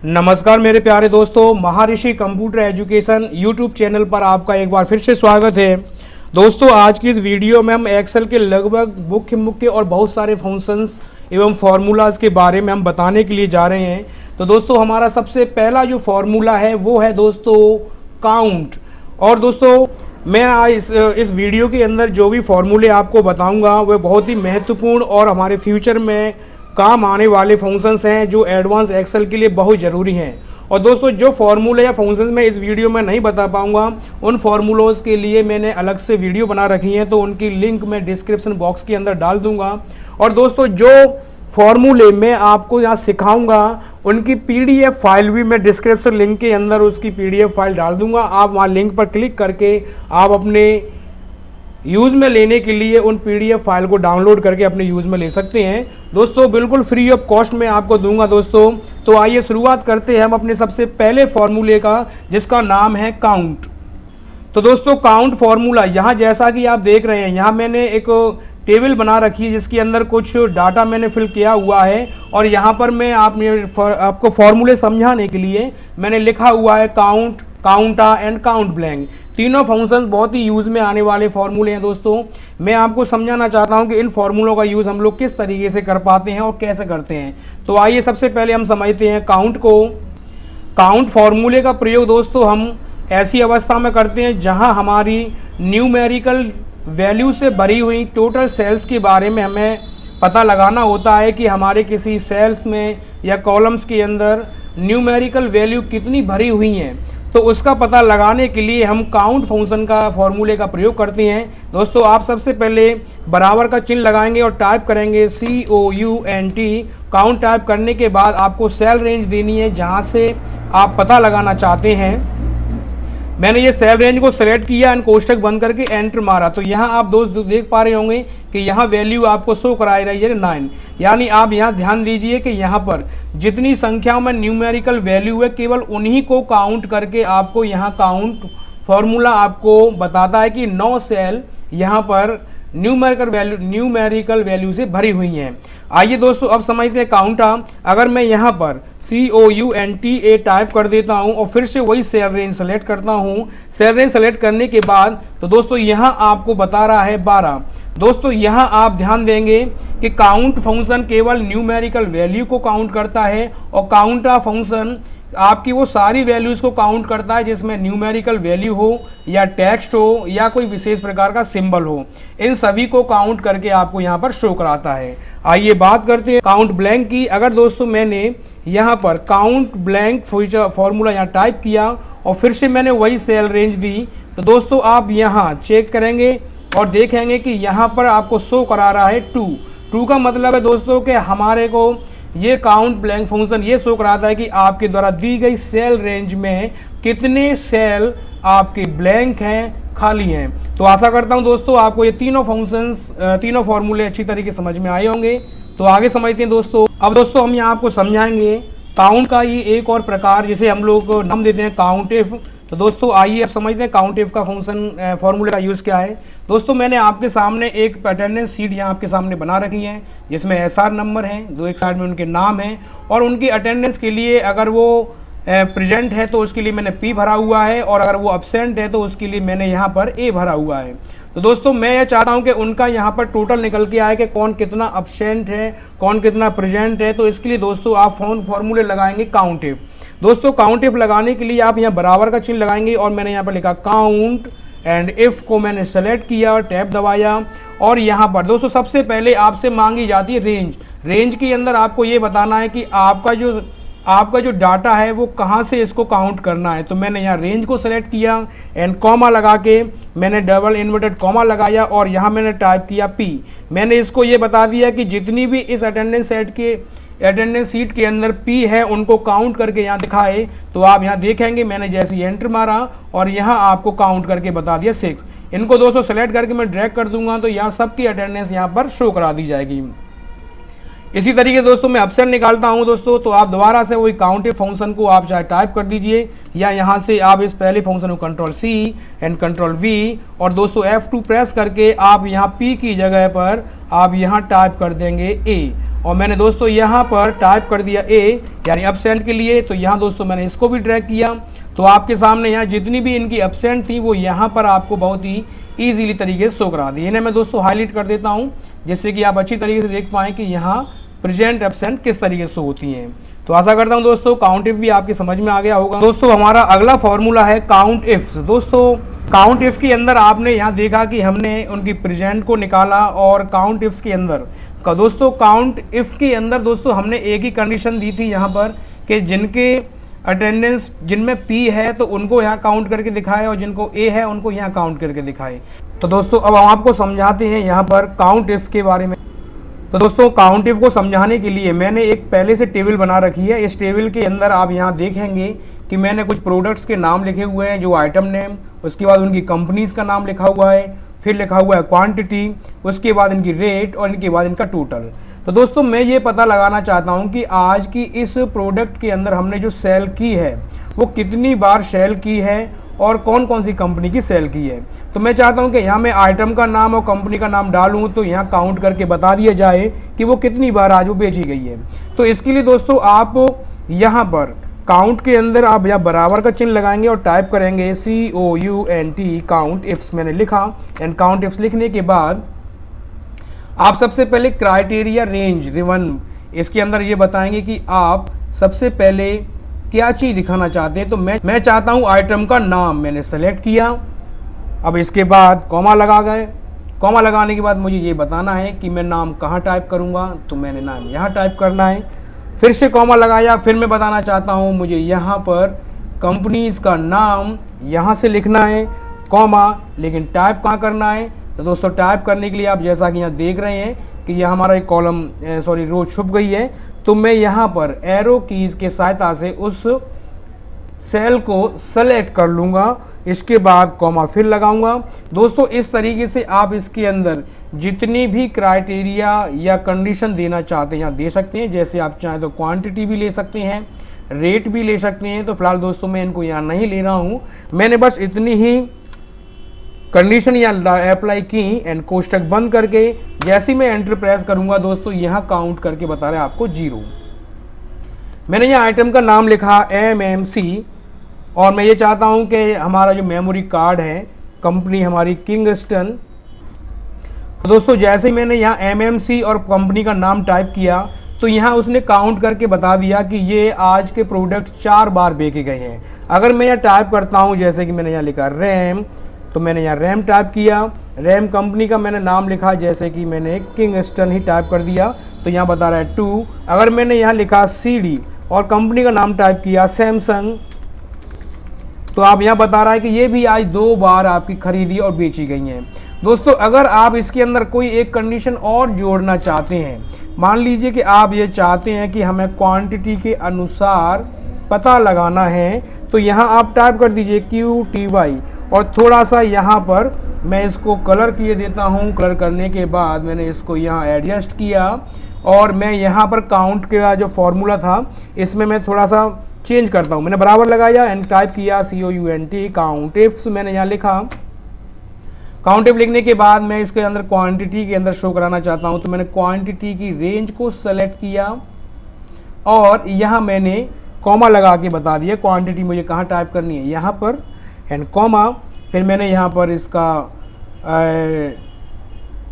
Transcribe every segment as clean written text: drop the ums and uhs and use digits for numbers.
नमस्कार मेरे प्यारे दोस्तों, महर्षि कंप्यूटर एजुकेशन यूट्यूब चैनल पर आपका एक बार फिर से स्वागत है। दोस्तों आज की इस वीडियो में हम एक्सेल के लगभग मुख्य और बहुत सारे फंक्शंस एवं फार्मूलाज के बारे में हम बताने के लिए जा रहे हैं। तो दोस्तों हमारा सबसे पहला जो फार्मूला है वो है दोस्तों काउंट। और दोस्तों मैं आज इस वीडियो के अंदर जो भी फार्मूले आपको बताऊँगा वह बहुत ही महत्वपूर्ण और हमारे फ्यूचर में काम आने वाले फंक्शंस हैं जो एडवांस एक्सेल के लिए बहुत ज़रूरी हैं। और दोस्तों जो फार्मूले या फंक्शंस मैं इस वीडियो में नहीं बता पाऊंगा उन फार्मूलोज़ के लिए मैंने अलग से वीडियो बना रखी हैं, तो उनकी लिंक मैं डिस्क्रिप्शन बॉक्स के अंदर डाल दूंगा। और दोस्तों जो फार्मूले मैं आपको यहाँ सिखाऊंगा उनकी पीडीएफ फाइल भी मैं डिस्क्रिप्शन लिंक के अंदर उसकी पीडीएफ फाइल डाल दूंगा। आप वहाँ लिंक पर क्लिक करके आप अपने यूज़ में लेने के लिए उन पीडीएफ फाइल को डाउनलोड करके अपने यूज़ में ले सकते हैं। दोस्तों बिल्कुल फ्री ऑफ कॉस्ट में आपको दूंगा दोस्तों। तो आइए शुरुआत करते हैं हम अपने सबसे पहले फार्मूले का, जिसका नाम है काउंट। तो दोस्तों काउंट फार्मूला यहाँ जैसा कि आप देख रहे हैं, यहाँ मैंने एक टेबल बना रखी है जिसके अंदर कुछ डाटा मैंने फिल किया हुआ है। और यहाँ पर मैं आपको फार्मूले समझाने के लिए मैंने लिखा हुआ है काउंट, काउंटा एंड काउंट ब्लैंक। तीनों फंक्शंस बहुत ही यूज़ में आने वाले फार्मूले हैं। दोस्तों मैं आपको समझाना चाहता हूं कि इन फार्मूलों का यूज़ हम लोग किस तरीके से कर पाते हैं और कैसे करते हैं। तो आइए सबसे पहले हम समझते हैं काउंट को। काउंट फार्मूले का प्रयोग दोस्तों हम ऐसी अवस्था में करते हैं जहां हमारी न्यूमेरिकल वैल्यू से भरी हुई टोटल सेल्स के बारे में हमें पता लगाना होता है कि हमारे किसी सेल्स में या कॉलम्स के अंदर न्यूमेरिकल वैल्यू कितनी भरी हुई हैं। तो उसका पता लगाने के लिए हम काउंट फंक्शन का फार्मूले का प्रयोग करते हैं। दोस्तों आप सबसे पहले बराबर का चिन्ह लगाएंगे और टाइप करेंगे COUNT। काउंट टाइप करने के बाद आपको सेल रेंज देनी है जहां से आप पता लगाना चाहते हैं। मैंने ये सेल रेंज को सेलेक्ट किया एंड कोष्टक बंद करके एंटर मारा। तो यहाँ आप दोस्त देख पा रहे होंगे कि यहाँ वैल्यू आपको शो कराई रही है 9। यानी आप यहाँ ध्यान दीजिए कि यहाँ पर जितनी संख्याओं में न्यूमेरिकल वैल्यू है केवल उन्हीं को काउंट करके आपको यहाँ काउंट फार्मूला आपको बताता है कि 9 सेल यहाँ पर न्यूमेरिकल वैल्यू से भरी हुई हैं। आइए दोस्तों अब समझते हैं काउंटा। अगर मैं यहाँ पर COUNTA टाइप कर देता हूँ और फिर से वही सेल रेंज सेलेक्ट करता हूँ। सेल रेंज सेलेक्ट करने के बाद तो दोस्तों यहाँ आपको बता रहा है 12। दोस्तों यहाँ आप ध्यान देंगे कि काउंट फंक्शन केवल न्यूमेरिकल वैल्यू को काउंट करता है और काउंटा फंक्शन आपकी वो सारी वैल्यूज़ को काउंट करता है जिसमें न्यूमेरिकल वैल्यू हो या टेक्स्ट हो या कोई विशेष प्रकार का सिंबल हो। इन सभी को काउंट करके आपको यहाँ पर शो कराता है। आइए बात करते हैं काउंट ब्लैंक की। अगर दोस्तों मैंने यहाँ पर काउंट ब्लैंक फार्मूला यहाँ टाइप किया और फिर से मैंने वही सेल रेंज दी, तो दोस्तों आप यहाँ चेक करेंगे और देखेंगे कि यहाँ पर आपको शो करा रहा है 2 का मतलब है दोस्तों कि हमारे को ये काउंट ब्लैंक फंक्शन ये शो कराता है कि आपके द्वारा दी गई सेल रेंज में कितने सेल आपके ब्लैंक हैं, खाली हैं। तो आशा करता हूं दोस्तों आपको ये तीनों फार्मूले अच्छी तरीके समझ में आए होंगे। तो आगे समझते हैं दोस्तों। अब दोस्तों हम यहाँ आपको समझाएंगे काउंट का ये एक और प्रकार जिसे हम लोग नाम देते हैं काउंट इफ। तो दोस्तों आइए अब समझते हैं काउंट इफ का फंक्शन फार्मूले का यूज़ क्या है। दोस्तों मैंने आपके सामने एक अटेंडेंस सीट यहाँ आपके सामने बना रखी है जिसमें SR नंबर हैं, दो एक साइड में उनके नाम हैं और उनकी अटेंडेंस के लिए अगर वो प्रेजेंट है तो उसके लिए मैंने P भरा हुआ है और अगर वो अब्सेंट है तो उसके लिए मैंने यहाँ पर A भरा हुआ है। तो दोस्तों मैं ये चाहता हूँ कि उनका यहाँ पर टोटल निकल के आए कि कौन कितना अब्सेंट है, कौन कितना प्रेजेंट है। तो इसके लिए दोस्तों आप फार्मूले लगाएंगे काउंट इफ। दोस्तों काउंट इफ लगाने के लिए आप यहाँ बराबर का चिन्ह लगाएंगे और मैंने यहाँ पर लिखा काउंट एंड इफ को मैंने सेलेक्ट किया, टैब दबाया और यहाँ पर दोस्तों सबसे पहले आपसे मांगी जाती है रेंज। रेंज के अंदर आपको ये बताना है कि आपका जो डाटा है वो कहाँ से इसको काउंट करना है। तो मैंने यहाँ रेंज को सेलेक्ट किया एंड कॉमा लगा के मैंने डबल इन्वर्टेड कॉमा लगाया और यहाँ मैंने टाइप किया P। मैंने इसको ये बता दिया कि जितनी भी इस अटेंडेंस सीट के अंदर P है उनको काउंट करके यहाँ दिखाए। तो आप यहाँ देखेंगे मैंने जैसे ही एंटर मारा और यहाँ आपको काउंट करके बता दिया 6। इनको दोस्तों सेलेक्ट करके मैं ड्रैग कर दूंगा तो यहाँ सबकी अटेंडेंस यहाँ पर शो करा दी जाएगी। इसी तरीके से दोस्तों मैं अपसेंट निकालता हूं दोस्तों, तो आप दोबारा से वही काउंट फंक्शन को आप चाहे टाइप कर दीजिए, या यहां से आप इस पहले फंक्शन को control C and control V और दोस्तों F2 प्रेस करके आप यहां P की जगह पर आप यहां टाइप कर देंगे ए, और मैंने दोस्तों यहां पर टाइप कर दिया ए यानी अपसेंट के लिए। तो यहां दोस्तों मैंने इसको भी ड्रैग किया, तो आपके सामने यहाँ जितनी भी इनकी अपसेंट थी वो यहाँ पर आपको बहुत ही ईजिली तरीके से शो करा दी। इन्हें मैं दोस्तों हाईलाइट कर देता हूँ जिससे कि आप अच्छी तरीके से देख पाएँ कि यहाँ प्रेजेंट एब्सेंट किस तरीके से होती हैं। तो आशा करता हूं दोस्तों काउंट इफ भी आपकी समझ में आ गया होगा। दोस्तों हमारा अगला फॉर्मूला है काउंट इफ्स। दोस्तों काउंट इफ के अंदर आपने यहाँ देखा कि हमने उनकी प्रेजेंट को निकाला, और काउंट इफ्स के अंदर दोस्तों काउंट इफ के अंदर दोस्तों हमने एक ही कंडीशन दी थी यहाँ पर कि जिनके अटेंडेंस जिनमें P है तो उनको यहाँ काउंट करके दिखाए, और जिनको A है उनको यहाँ काउंट करके दिखाए। तो दोस्तों अब हम आपको समझाते हैं यहाँ पर काउंट इफ के बारे में। तो दोस्तों काउंट इफ को समझाने के लिए मैंने एक पहले से टेबल बना रखी है। इस टेबल के अंदर आप यहाँ देखेंगे कि मैंने कुछ प्रोडक्ट्स के नाम लिखे हुए हैं, जो आइटम नेम, उसके बाद उनकी कंपनीज का नाम लिखा हुआ है, फिर लिखा हुआ है क्वांटिटी, उसके बाद इनकी रेट और इनके बाद इनका टोटल। तो दोस्तों मैं ये पता लगाना चाहता हूँ कि आज की इस प्रोडक्ट के अंदर हमने जो सेल की है वो कितनी बार सेल की है और कौन कौन सी कंपनी की सेल की है। तो मैं चाहता हूं कि यहाँ मैं आइटम का नाम और कंपनी का नाम डालूं तो यहाँ काउंट करके बता दिया जाए कि वो कितनी बार आज वो बेची गई है। तो इसके लिए दोस्तों आप यहाँ पर काउंट के अंदर आप यहाँ बराबर का चिन्ह लगाएंगे और टाइप करेंगे COUNT काउंट इफ्स मैंने लिखा। एंड काउंट इफ्स लिखने के बाद आप सबसे पहले क्राइटेरिया रेंज रिवन इसके अंदर ये बताएंगे कि आप सबसे पहले क्या चीज़ दिखाना चाहते हैं। तो मैं चाहता हूं आइटम का नाम, मैंने सेलेक्ट किया। अब इसके बाद कॉमा लगा गए। कॉमा लगाने के बाद मुझे ये बताना है कि मैं नाम कहाँ टाइप करूंगा, तो मैंने नाम यहाँ टाइप करना है। फिर से कॉमा लगाया, फिर मैं बताना चाहता हूँ मुझे यहाँ पर कंपनीज का नाम यहाँ से लिखना है, कॉमा, लेकिन टाइप कहाँ करना है। तो दोस्तों टाइप करने के लिए आप जैसा कि यहाँ देख रहे हैं कि यह हमारा एक कॉलम रो छुप गई है, तो मैं यहाँ पर एरो कीज के सहायता से उस सेल को सेलेक्ट कर लूँगा। इसके बाद कॉमा फिर लगाऊंगा। दोस्तों इस तरीके से आप इसके अंदर जितनी भी क्राइटेरिया या कंडीशन देना चाहते हैं यहाँ दे सकते हैं। जैसे आप चाहें तो क्वांटिटी भी ले सकते हैं, रेट भी ले सकते हैं। तो फिलहाल दोस्तों मैं इनको यहाँ नहीं ले रहा हूँ, मैंने बस इतनी ही कंडीशन यहाँ अप्लाई की एंड कोष्टक बंद करके जैसे मैं एंटर प्रेस करूंगा दोस्तों यहाँ काउंट करके बता रहे हैं आपको 0। मैंने यहाँ आइटम का नाम लिखा MMC, और मैं ये चाहता हूँ कि हमारा जो मेमोरी कार्ड है कंपनी हमारी किंगस्टन। तो दोस्तों जैसे ही मैंने यहाँ MMC और कंपनी का नाम टाइप किया तो यहाँ उसने काउंट करके बता दिया कि ये आज के प्रोडक्ट 4 बार बेचे गए हैं। अगर मैं यहाँ टाइप करता हूँ जैसे कि मैंने यहाँ लिखा रैम, तो मैंने यहाँ रैम टाइप किया। रैम कंपनी का मैंने नाम लिखा जैसे कि मैंने किंगस्टन ही टाइप कर दिया, तो यहाँ बता रहा है 2। अगर मैंने यहाँ लिखा CD और कंपनी का नाम टाइप किया सैमसंग, तो आप यहाँ बता रहा है कि ये भी आज 2 बार आपकी खरीदी और बेची गई हैं। दोस्तों अगर आप इसके अंदर कोई एक कंडीशन और जोड़ना चाहते हैं, मान लीजिए कि आप ये चाहते हैं कि हमें क्वांटिटी के अनुसार पता लगाना है, तो यहाँ आप टाइप कर दीजिए QTY और थोड़ा सा यहाँ पर मैं इसको कलर किए देता हूँ। कलर करने के बाद मैंने इसको यहाँ एडजस्ट किया और मैं यहाँ पर काउंट का जो फॉर्मूला था इसमें मैं थोड़ा सा चेंज करता हूँ। मैंने बराबर लगाया एंड टाइप किया COUNT काउंट इफ्स मैंने यहाँ लिखा। काउंट इफ लिखने के बाद मैं इसके अंदर क्वांटिटी के अंदर शो कराना चाहता हूँ, तो मैंने क्वांटिटी की रेंज को सेलेक्ट किया और यहाँ मैंने कॉमा लगा के बता दिया क्वांटिटी मुझे कहाँ टाइप करनी है, यहाँ पर एंड कॉमा। फिर मैंने यहाँ पर इसका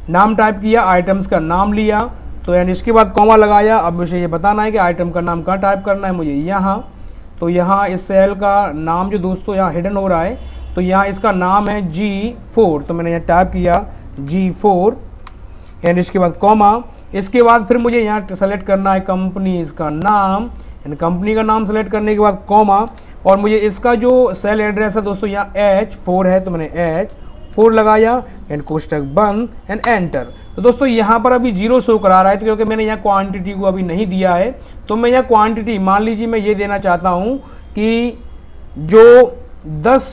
नाम टाइप किया, आइटम्स का नाम लिया, तो एंड इसके बाद कॉमा लगाया। अब मुझे ये बताना है कि आइटम का नाम कहाँ टाइप करना है मुझे, यहाँ। तो यहाँ इस सेल का नाम जो दोस्तों यहाँ हिडन हो रहा है, तो यहाँ इसका नाम है G4, तो मैंने यहाँ टाइप किया G4 एंड इसके बाद कॉमा। इसके बाद फिर मुझे यहाँ सेलेक्ट करना है कंपनी इसका नाम एंड कंपनी का नाम सेलेक्ट करने के बाद कॉमा, और मुझे इसका जो सेल एड्रेस है दोस्तों यहाँ H4 है, तो मैंने H4 लगाया एंड कोष्टक बंद एंड एंटर। तो दोस्तों यहाँ पर अभी 0 शो करा रहा है, तो क्योंकि मैंने यहाँ क्वांटिटी को अभी नहीं दिया है, तो मैं यहाँ क्वांटिटी मान लीजिए मैं ये देना चाहता हूँ कि जो 10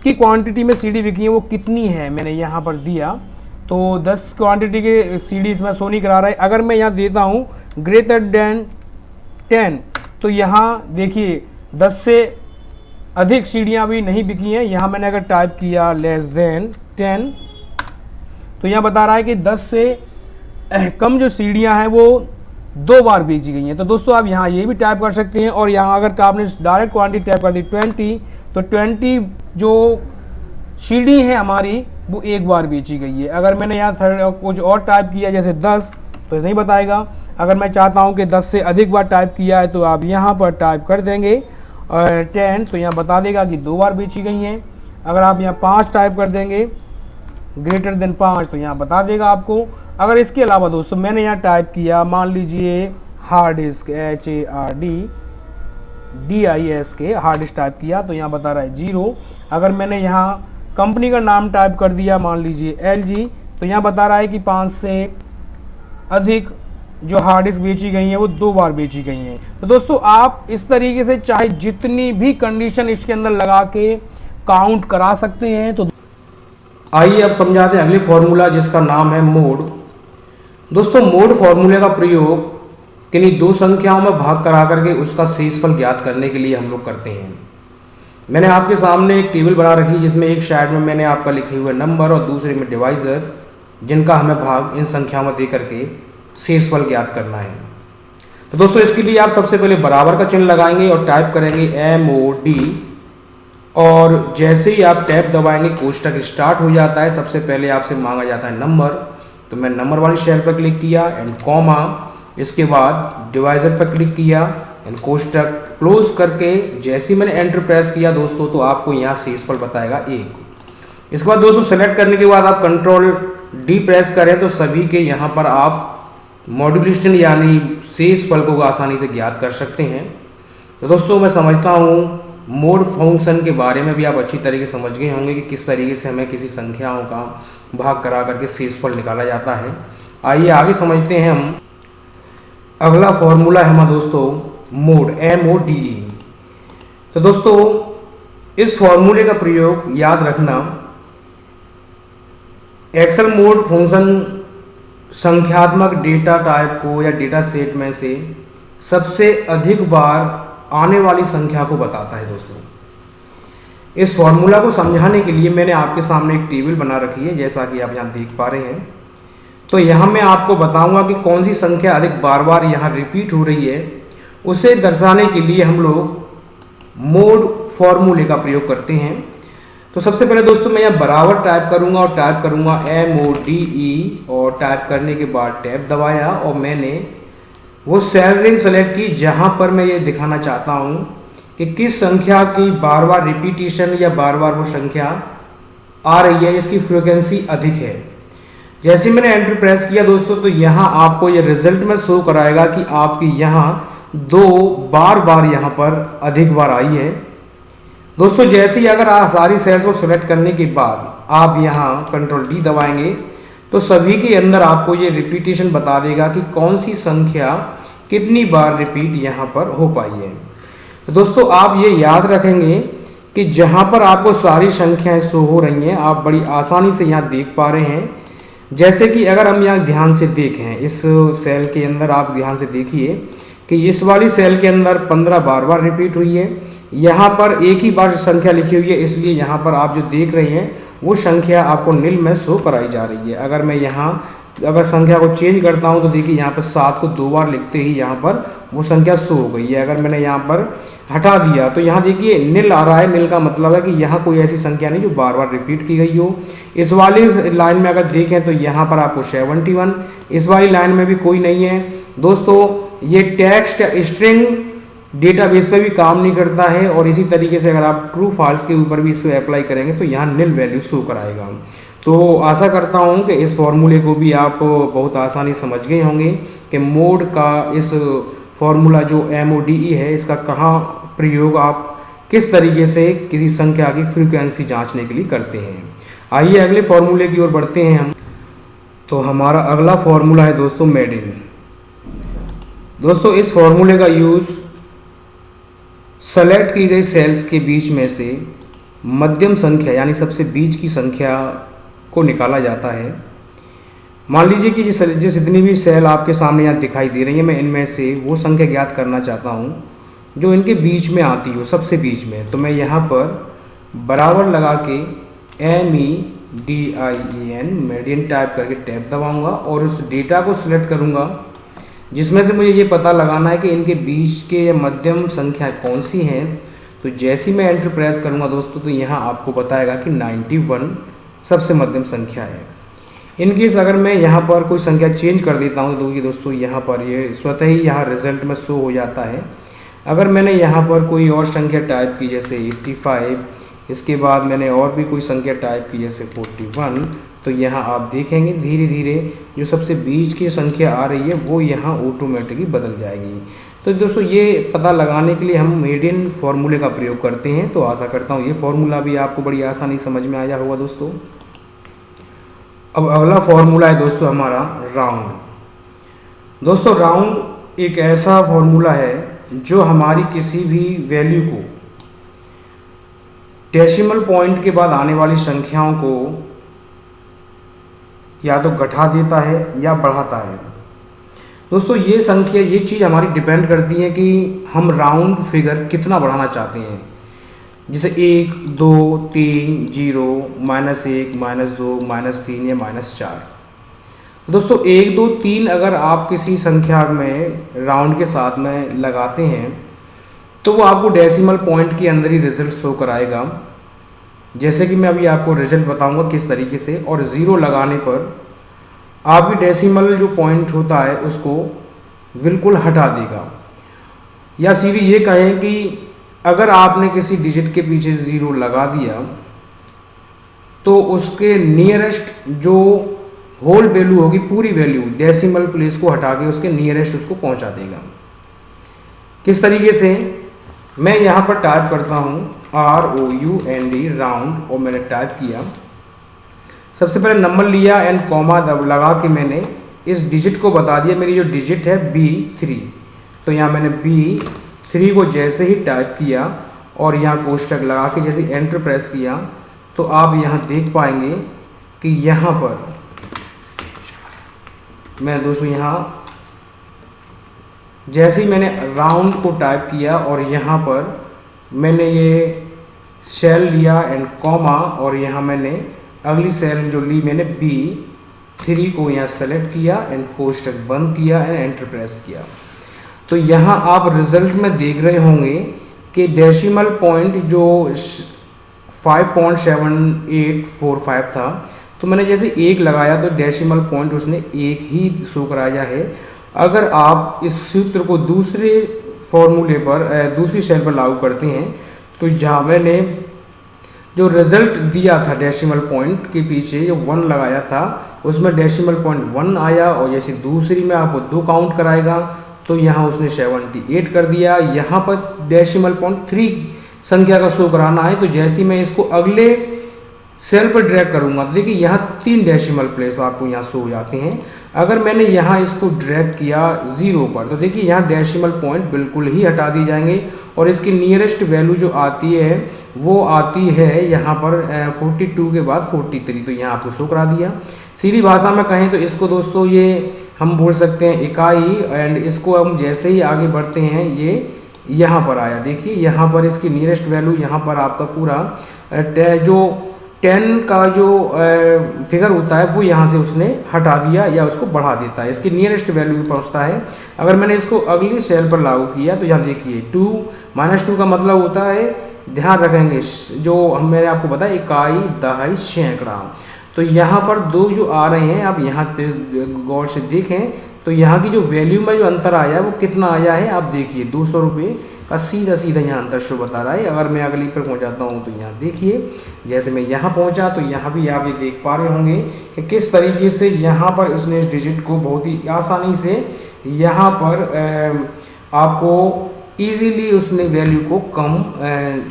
की क्वांटिटी में CD बिकी है वो कितनी है, मैंने यहाँ पर दिया। तो 10 क्वांटिटी के सीडी इसमें शो नहीं करा रहा है। अगर मैं यहाँ देता हूँ ग्रेटर देन 10, तो यहाँ देखिए 10 से अधिक सीढ़ियाँ अभी नहीं बिकी हैं। यहाँ मैंने अगर टाइप किया लेस देन 10, तो यहाँ बता रहा है कि 10 से कम जो सीढ़ियाँ हैं वो 2 बार बेची गई हैं। तो दोस्तों आप यहाँ ये भी टाइप कर सकते हैं, और यहाँ अगर आपने डायरेक्ट क्वांटिटी टाइप कर दी 20, तो 20 जो सीढ़ी है हमारी वो 1 बार बेची गई है। अगर मैंने यहाँ कुछ और टाइप किया जैसे 10, तो नहीं बताएगा। अगर मैं चाहता हूँ कि 10 से अधिक बार टाइप किया है, तो आप यहाँ पर टाइप कर देंगे 10, तो यहाँ बता देगा कि 2 बार बेची गई हैं। अगर आप यहाँ 5 टाइप कर देंगे ग्रेटर देन 5, तो यहाँ बता देगा आपको। अगर इसके अलावा दोस्तों मैंने यहाँ टाइप किया, मान लीजिए hard disk HARDDISK hard disk type किया, तो यहाँ बता रहा है 0। अगर मैंने यहाँ कंपनी का नाम टाइप कर दिया, मान लीजिए LG, तो यहाँ बता रहा है कि 5 से अधिक जो हार्ड डिस्क बेची गई हैं वो 2 बार बेची गई हैं। तो दोस्तों आप इस तरीके से चाहे जितनी भी कंडीशन इसके अंदर लगा के काउंट करा सकते हैं। तो आइए अब समझाते हैं अगले फॉर्मूला जिसका नाम है मोड। दोस्तों मोड फॉर्मूले का प्रयोग किन्हीं 2 संख्याओं में भाग करा करके उसका शेषफल ज्ञात करने के लिए हम लोग करते हैं। मैंने आपके सामने एक टेबल बना रखी है जिसमें एक साइड में मैंने आपका लिखे हुए नंबर और दूसरे में डिवाइजर, जिनका हमें भाग इन संख्याओं में दे करके शेषफल ज्ञात करना है। तो दोस्तों इसके लिए आप सबसे पहले बराबर का चिन्ह लगाएंगे और टाइप करेंगे MOD, और जैसे ही आप टैब दबाएंगे कोष्टक स्टार्ट हो जाता है। सबसे पहले आपसे मांगा जाता है नंबर, तो मैं नंबर वाली सेल पर क्लिक किया एंड कॉमा, इसके बाद डिवाइजर पर क्लिक किया एंड कोष्टक क्लोज करके जैसे ही मैंने एंटर प्रेस किया दोस्तों, तो आपको यहाँ शेषफल बताएगा 1। इसके बाद दोस्तों सेलेक्ट करने के बाद आप कंट्रोल D प्रेस करें तो सभी के यहाँ पर आप मॉड्यूलेशन यानी शेषफल को आसानी से ज्ञात कर सकते हैं। तो दोस्तों मैं समझता हूँ मोड फंक्शन के बारे में भी आप अच्छी तरीके से समझ गए होंगे कि किस तरीके से हमें किसी संख्याओं का भाग करा करके शेषफल निकाला जाता है। आइए आगे समझते हैं हम। अगला फॉर्मूला है हमारा दोस्तों मोड MODE। तो दोस्तों इस फॉर्मूले का प्रयोग याद रखना, एक्सेल मोड फंक्शन संख्यात्मक डेटा टाइप को या डेटा सेट में से सबसे अधिक बार आने वाली संख्या को बताता है। दोस्तों इस फॉर्मूला को समझाने के लिए मैंने आपके सामने एक टेबल बना रखी है, जैसा कि आप यहाँ देख पा रहे हैं। तो यहाँ मैं आपको बताऊंगा कि कौन सी संख्या अधिक बार बार यहाँ रिपीट हो रही है। उसे दर्शाने के लिए हम लोग मोड फॉर्मूले का प्रयोग करते हैं। तो सबसे पहले दोस्तों मैं यहाँ बराबर टाइप करूँगा और टाइप करूँगा MODE, और टाइप करने के बाद टैब दबाया और मैंने वो सेल रेंज सेलेक्ट की जहाँ पर मैं ये दिखाना चाहता हूँ कि किस संख्या की बार बार रिपीटिशन या बार बार वो संख्या आ रही है, इसकी फ्रीक्वेंसी अधिक है। जैसे मैंने एंटर प्रेस किया दोस्तों, तो यहाँ आपको ये रिजल्ट में शो कराएगा कि आपकी यहाँ 2 बार यहाँ पर अधिक बार आई है। दोस्तों जैसे ही अगर आप सारी सेल्स को सिलेक्ट करने के बाद आप यहाँ कंट्रोल D दबाएंगे तो सभी के अंदर आपको ये रिपीटेशन बता देगा कि कौन सी संख्या कितनी बार रिपीट यहाँ पर हो पाई है। तो दोस्तों आप ये याद रखेंगे कि जहाँ पर आपको सारी संख्याएं शो हो रही हैं, आप बड़ी आसानी से यहाँ देख पा रहे हैं। जैसे कि अगर हम यहाँ ध्यान से देखें, इस सेल के अंदर आप ध्यान से देखिए कि इस वाली सेल के अंदर 15 बार रिपीट हुई है। यहाँ पर एक ही बार संख्या लिखी हुई है, इसलिए यहाँ पर आप जो देख रहे हैं वो संख्या आपको नील में शो कराई जा रही है। अगर मैं यहाँ अगर संख्या को चेंज करता हूँ तो देखिए यहाँ पर 7 को 2 बार लिखते ही यहाँ पर वो संख्या शो हो गई है। अगर मैंने यहाँ पर हटा दिया तो यहाँ देखिए नील आ रहा है। नील का मतलब है कि यहाँ कोई ऐसी संख्या नहीं जो बार बार रिपीट की गई हो। इस वाली लाइन में अगर देखें तो यहाँ पर आपको 71, इस वाली लाइन में भी कोई नहीं है। दोस्तों ये टेक्स्ट स्ट्रिंग डेटाबेस पे भी काम नहीं करता है, और इसी तरीके से अगर आप ट्रू फॉल्स के ऊपर भी इसको अप्लाई करेंगे तो यहाँ नील वैल्यू शो कराएगा। तो आशा करता हूँ कि इस फॉर्मूले को भी आप बहुत आसानी समझ गए होंगे कि मोड का इस फॉर्मूला जो MODE है इसका कहाँ प्रयोग आप किस तरीके से किसी संख्या की फ्रीक्वेंसी जांचने के लिए करते हैं। आइए अगले फॉर्मूले की ओर बढ़ते हैं हम। तो हमारा अगला फॉर्मूला है दोस्तों मेडिन। दोस्तों इस फॉर्मूले का यूज़ सेलेक्ट की गई सेल्स के बीच में से मध्यम संख्या यानी सबसे बीच की संख्या को निकाला जाता है। मान लीजिए कि जिस जितनी भी सेल आपके सामने यहाँ दिखाई दे रही है, मैं इनमें से वो संख्या ज्ञात करना चाहता हूँ जो इनके बीच में आती हो, सबसे बीच में। तो मैं यहाँ पर बराबर लगा के MEDIAN मीडियन टाइप करके टैब दबाऊंगा और उस डेटा को सिलेक्ट करूँगा जिसमें से मुझे ये पता लगाना है कि इनके बीच के मध्यम संख्या कौन सी हैं। तो जैसे ही मैं एंटर प्रेस करूँगा दोस्तों, तो यहाँ आपको बताएगा कि 91 सबसे मध्यम संख्या है। इनकेस अगर मैं यहाँ पर कोई संख्या चेंज कर देता हूँ तो दोस्तों यहाँ पर ये स्वतः ही यहाँ रिजल्ट में शो हो जाता है। अगर मैंने यहाँ पर कोई और संख्या टाइप की जैसे 85, इसके बाद मैंने और भी कोई संख्या टाइप की जैसे 41, तो यहाँ आप देखेंगे धीरे धीरे जो सबसे बीच की संख्या आ रही है वो यहाँ ऑटोमेटिकली बदल जाएगी। तो दोस्तों ये पता लगाने के लिए हम मीडियन फार्मूले का प्रयोग करते हैं। तो आशा करता हूँ ये फार्मूला भी आपको बड़ी आसानी समझ में आया होगा दोस्तों। अब अगला फार्मूला है दोस्तों हमारा राउंड। दोस्तों राउंड एक ऐसा फार्मूला है जो हमारी किसी भी वैल्यू को डेसिमल पॉइंट के बाद आने वाली संख्याओं को या तो घटा देता है या बढ़ाता है। दोस्तों ये संख्या, ये चीज़ हमारी डिपेंड करती है कि हम राउंड फिगर कितना बढ़ाना चाहते हैं। जैसे 1, 2, 3, 0, -1, -2, -3 या -4। दोस्तों 1, 2, 3 अगर आप किसी संख्या में राउंड के साथ में लगाते हैं तो वो आपको डेसिमल पॉइंट के अंदर ही रिजल्ट शो कराएगा। जैसे कि मैं अभी आपको रिजल्ट बताऊंगा किस तरीके से। और 0 लगाने पर आपकी डेसिमल जो पॉइंट होता है उसको बिल्कुल हटा देगा। या सीधी ये कहें कि अगर आपने किसी डिजिट के पीछे 0 लगा दिया तो उसके नियरेस्ट जो होल वैल्यू होगी, पूरी वैल्यू डेसिमल प्लेस को हटा के उसके नियरेस्ट उसको पहुंचा देगा। किस तरीके से, मैं यहाँ पर टाइप करता हूँ ROUND राउंड, और मैंने टाइप किया। सबसे पहले नंबर लिया एंड कॉमा लगा के मैंने इस डिजिट को बता दिया मेरी जो डिजिट है B3। तो यहाँ मैंने B3 को जैसे ही टाइप किया और यहाँ कोष्टक लगा के जैसे एंटर प्रेस किया तो आप यहाँ देख पाएंगे कि यहाँ पर मैं दोस्तों यहाँ जैसे ही मैंने राउंड को टाइप किया और यहाँ पर मैंने ये सेल लिया एंड कॉमा और यहाँ मैंने अगली सेल जो ली मैंने B3 को यहाँ सेलेक्ट किया एंड कोष्टक बंद किया एंड एंटर प्रेस किया। तो यहाँ आप रिजल्ट में देख रहे होंगे कि डेसिमल पॉइंट जो 5.7845 था, तो मैंने जैसे 1 लगाया तो डेसिमल पॉइंट उसने 1 ही शो कराया है। अगर आप इस सूत्र को दूसरे फॉर्मूले पर दूसरी सेल पर लागू करते हैं तो जहाँ मैंने जो रिजल्ट दिया था डेसिमल पॉइंट के पीछे जो 1 लगाया था उसमें डेसिमल पॉइंट 1 आया, और जैसे दूसरी में आपको 2 काउंट कराएगा तो यहाँ उसने 78 कर दिया। यहाँ पर डेसिमल पॉइंट 3 संख्या का शो कराना है। तो जैसे ही मैं इसको अगले सेल पर ड्रैग करूँगा, देखिए यहाँ 3 डेसिमल प्लेस आपको यहाँ शो हो जाते हैं। अगर मैंने यहाँ इसको ड्रैग किया 0 पर तो देखिए यहाँ डेसिमल पॉइंट बिल्कुल ही हटा दिए जाएंगे और इसकी नियरेस्ट वैल्यू जो आती है वो आती है यहाँ पर 42 के बाद 43। तो यहाँ आपको शो करा दिया। सीधी भाषा में कहें तो इसको दोस्तों ये हम बोल सकते हैं इकाई, एंड इसको हम जैसे ही आगे बढ़ते हैं ये यहाँ पर आया। देखिए यहाँ पर इसकी नियरेस्ट वैल्यू यहाँ पर आपका पूरा जो 10 का जो फिगर होता है वो यहाँ से उसने हटा दिया या उसको बढ़ा देता है, इसकी नियरेस्ट वैल्यू पे पहुँचता है। अगर मैंने इसको अगली सेल पर लागू किया तो यहाँ देखिए 2 -2 का मतलब होता है, ध्यान रखेंगे जो मैंने आपको बताया इकाई, दहाई, सैकड़ा। तो यहाँ पर 2 जो आ रहे हैं आप यहाँ गौर से देखें तो यहाँ की जो वैल्यू में जो अंतर आया है वो कितना आया है आप देखिए 200 रुपये का सीधा यहाँ अंतर शो बता रहा है। अगर मैं अगली पर पहुँचाता हूँ तो यहाँ देखिए जैसे मैं यहाँ पहुँचा तो यहाँ भी आप ये देख पा रहे होंगे कि किस तरीके से यहाँ पर उसने इस डिजिट को बहुत ही आसानी से यहाँ पर आपको इजीली उसने वैल्यू को कम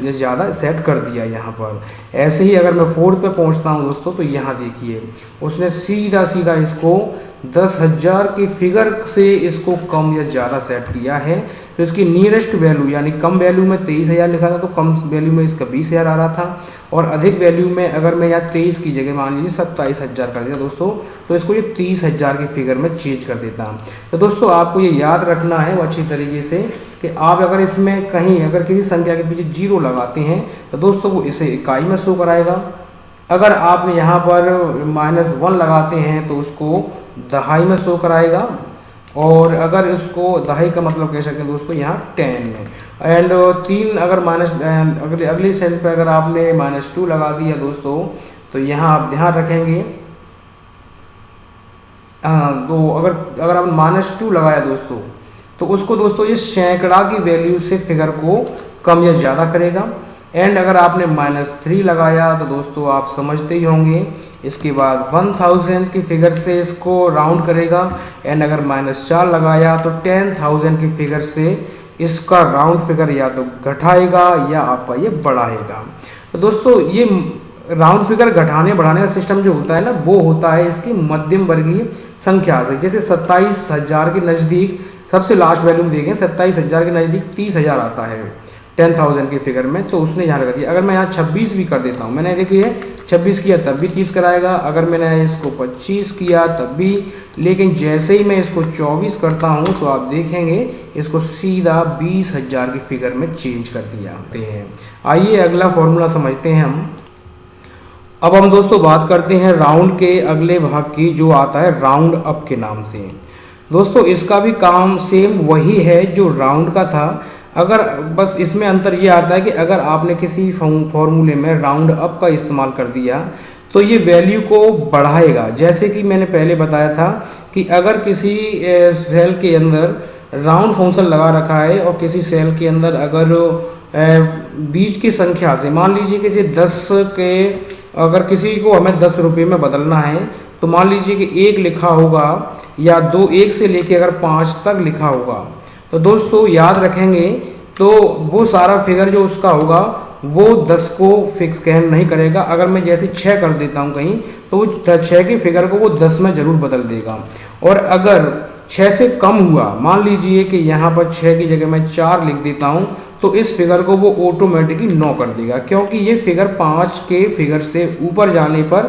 या ज़्यादा सेट कर दिया यहाँ पर। ऐसे ही अगर मैं 4th पे पहुँचता हूँ दोस्तों तो यहाँ देखिए उसने सीधा इसको 10,000 की फिगर से इसको कम या ज़्यादा सेट किया है। तो इसकी नियरेस्ट वैल्यू यानी कम वैल्यू में 23,000 लिखा था, तो कम वैल्यू में इसका 20,000 आ रहा था, और अधिक वैल्यू में अगर मैं यहाँ 23 की जगह मान लीजिए 27,000 कर दिया दोस्तों, तो इसको ये 30,000 की फिगर में चेंज कर देता। तो दोस्तों आपको ये याद रखना है वो अच्छी तरीके से कि आप अगर इसमें कहीं अगर किसी संख्या के पीछे 0 लगाते हैं तो दोस्तों वो इसे इकाई में शो कराएगा। अगर आप यहाँ पर -1 लगाते हैं तो उसको दहाई में शो कराएगा, और अगर इसको दहाई का मतलब कह सकते हैं दोस्तों यहाँ 10 में। एंड 3 अगर अगली सेल पे अगर आपने -2 लगा दिया दोस्तों, तो यहाँ आप ध्यान रखेंगे तो अगर आप -2 लगाया दोस्तों, तो उसको दोस्तों ये सैकड़ा की वैल्यू से फिगर को कम या ज़्यादा करेगा। एंड अगर आपने -3 लगाया तो दोस्तों आप समझते ही होंगे, इसके बाद 1000 की फिगर से इसको राउंड करेगा। एंड अगर -4 लगाया तो 10,000 की फिगर से इसका राउंड फिगर या तो घटाएगा या आपका ये बढ़ाएगा। तो दोस्तों ये राउंड फिगर घटाने बढ़ाने का सिस्टम जो होता है ना, वो होता है इसकी मध्यम वर्गीय संख्या से। जैसे 27,000 के नज़दीक सबसे लास्ट वैल्यू में देखें, 27,000 के नज़दीक 30,000 आता है 10,000 की फिगर में, तो उसने यहाँ लगा दिया। अगर मैं यहाँ 26 भी कर देता हूँ, मैंने देखिए 26 किया तब भी 30 कराएगा, अगर मैंने इसको 25 किया तब भी, लेकिन जैसे ही मैं इसको 24 करता हूँ तो आप देखेंगे इसको सीधा 20,000 की फिगर में चेंज कर दिया हैं। आइए अगला फॉर्मूला समझते हैं हम। अब हम दोस्तों बात करते हैं राउंड के अगले भाग की, जो आता है राउंड अप के नाम से। दोस्तों इसका भी काम सेम वही है जो राउंड का था, अगर बस इसमें अंतर ये आता है कि अगर आपने किसी फॉर्मूले में राउंड अप का इस्तेमाल कर दिया तो ये वैल्यू को बढ़ाएगा। जैसे कि मैंने पहले बताया था कि अगर किसी सेल के अंदर राउंड फंक्शन लगा रखा है और किसी सेल के अंदर अगर बीच की संख्या से मान लीजिए कि 10 के, अगर किसी को हमें 10 रुपये में बदलना है तो मान लीजिए कि 1 लिखा होगा या 2, 1 से लेके अगर 5 तक लिखा होगा, तो दोस्तों याद रखेंगे तो वो सारा फिगर जो उसका होगा वो 10 को फिक्स कहन नहीं करेगा। अगर मैं जैसे 6 कर देता हूँ कहीं, तो वो 6 की फिगर को वो 10 में ज़रूर बदल देगा। और अगर 6 से कम हुआ, मान लीजिए कि यहाँ पर 6 की जगह मैं 4 लिख देता हूँ, तो इस फिगर को वो ऑटोमेटिकली 9 कर देगा, क्योंकि ये फिगर 5 के फिगर से ऊपर जाने पर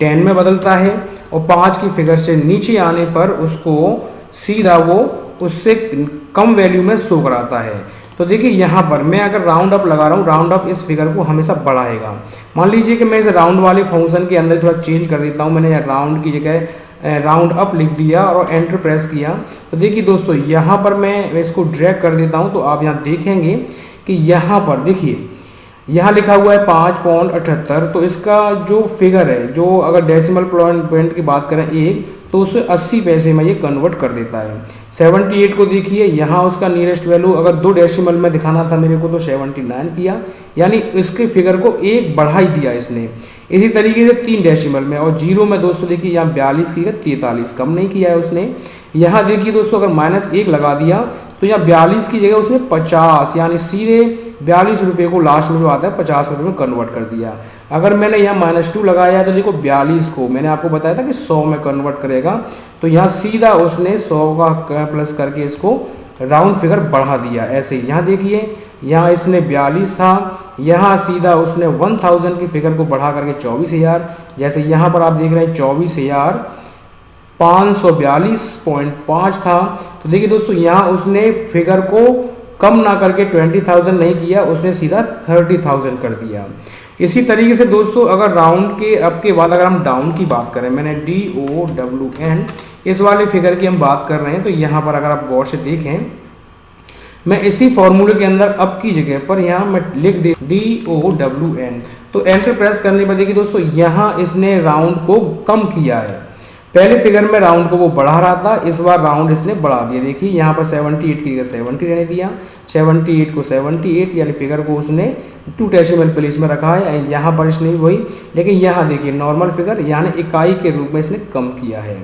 10 में बदलता है और 5 की फिगर से नीचे आने पर उसको सीधा वो उससे कम वैल्यू में शो कराता है। तो देखिए यहाँ पर मैं अगर राउंड अप लगा रहा हूँ, राउंड अप इस फिगर को हमेशा बढ़ाएगा। मान लीजिए कि मैं इस राउंड वाले फंक्शन के अंदर थोड़ा चेंज कर देता हूँ, मैंने राउंड की जगह राउंड अप लिख दिया और एंटर प्रेस किया, तो देखिए दोस्तों यहाँ पर मैं इसको ड्रैग कर देता हूँ, तो आप यहाँ देखेंगे कि यहाँ पर देखिए यहाँ लिखा हुआ है 5.78, तो इसका जो फिगर है, जो अगर डेसिमल पॉइंट की बात करें 1, तो उसे 80 पैसे में ये कन्वर्ट कर देता है। 78 को देखिए, यहाँ उसका नियरेस्ट वैल्यू अगर 2 डेसिमल में दिखाना था मेरे को तो 79 किया, यानी इसके फिगर को 1 बढ़ा ही दिया इसने। इसी तरीके से 3 डेसिमल में और 0 में दोस्तों देखिए यहाँ 42 की 43, कम नहीं किया है उसने। यहाँ देखिए दोस्तों अगर -1 लगा दिया तो यहाँ 42 की जगह उसने 50 यानी सीधे 42 रुपये को लास्ट में जो आता है 50 रुपये में कन्वर्ट कर दिया। अगर मैंने यहाँ -2 लगाया तो देखो 42 को मैंने आपको बताया था कि 100 में कन्वर्ट करेगा, तो यहाँ सीधा उसने 100 का प्लस करके इसको राउंड फिगर बढ़ा दिया। ऐसे ही यहाँ देखिए, यहाँ इसने 42 था, यहाँ सीधा उसने 1000 की फिगर को बढ़ा करके 24,000, जैसे यहाँ पर आप देख रहे हैं 24,542.5 था। तो देखिए दोस्तों यहाँ उसने फिगर को कम ना करके 20,000 नहीं किया, उसने सीधा 30,000 कर दिया। इसी तरीके से दोस्तों अगर राउंड के अप के बाद अगर हम डाउन की बात करें, मैंने DOWN इस वाले फिगर की हम बात कर रहे हैं, तो यहाँ पर अगर आप गौर से देखें, मैं इसी फॉर्मूले के अंदर अप की जगह पर यहाँ मैं लिख दे DOWN, तो एंटर प्रेस करने पर देखिए दोस्तों यहाँ इसने राउंड को कम किया है। पहले फिगर में राउंड को वो बढ़ा रहा था, इस बार राउंड इसने बढ़ा दिया। देखिए यहाँ पर 78 की जगह 70 रहने दिया, 78 को 78 यानी फिगर को उसने 2 डेसिमल प्लेस में रखा है। यहाँ पर इसने वही, लेकिन यहाँ देखिए नॉर्मल फिगर यानी इकाई के रूप में इसने कम किया है।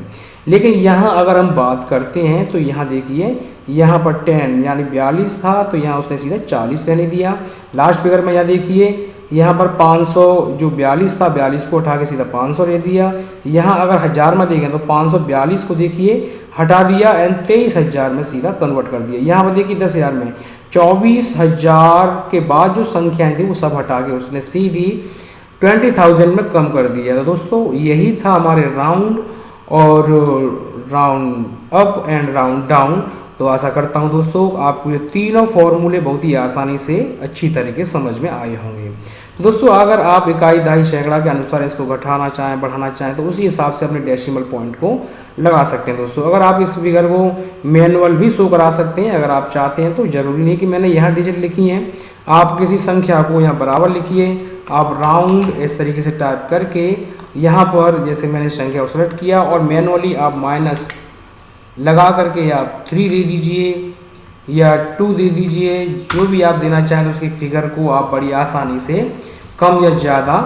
लेकिन यहाँ अगर हम बात करते हैं तो यहाँ देखिए यहाँ पर 10 यानी 42 था, तो यहाँ उसने सीधा 40 रहने दिया। लास्ट फिगर में यहाँ देखिए यहाँ पर 500 जो 42 था 42 को उठा के सीधा 500 दे दिया। यहाँ अगर 1000 में देखें तो 542 को देखिए हटा दिया एंड 23,000 में सीधा कन्वर्ट कर दिया। यहाँ पर देखिए 10,000 में 24,000 के बाद जो संख्याएं थी वो सब हटा के उसने सीधी 20,000 में कम कर दिया। तो दोस्तों यही था हमारे राउंड और round up and round down. तो आशा करता हूं दोस्तों आपको ये तीनों फॉर्मूले बहुत ही आसानी से अच्छी तरीके समझ में आए होंगे। तो दोस्तों अगर आप इकाई दहाई सैकड़ा के अनुसार इसको घटाना चाहें बढ़ाना चाहें तो उसी हिसाब से अपने डेसिमल पॉइंट को लगा सकते हैं। दोस्तों अगर आप इस फिगर को मैनुअल भी शो करा सकते हैं अगर आप चाहते हैं, तो ज़रूरी नहीं कि मैंने यहाँ डिजिट लिखी हैं, आप किसी संख्या को यहाँ बराबर लिखिए। आप राउंड इस तरीके से टाइप करके यहाँ पर जैसे मैंने संख्या को सेलेक्ट किया और मैनुअली आप माइनस लगा करके आप 3 दे दीजिए या 2 दे दीजिए, जो भी आप देना चाहें उसकी फिगर को आप बड़ी आसानी से कम या ज़्यादा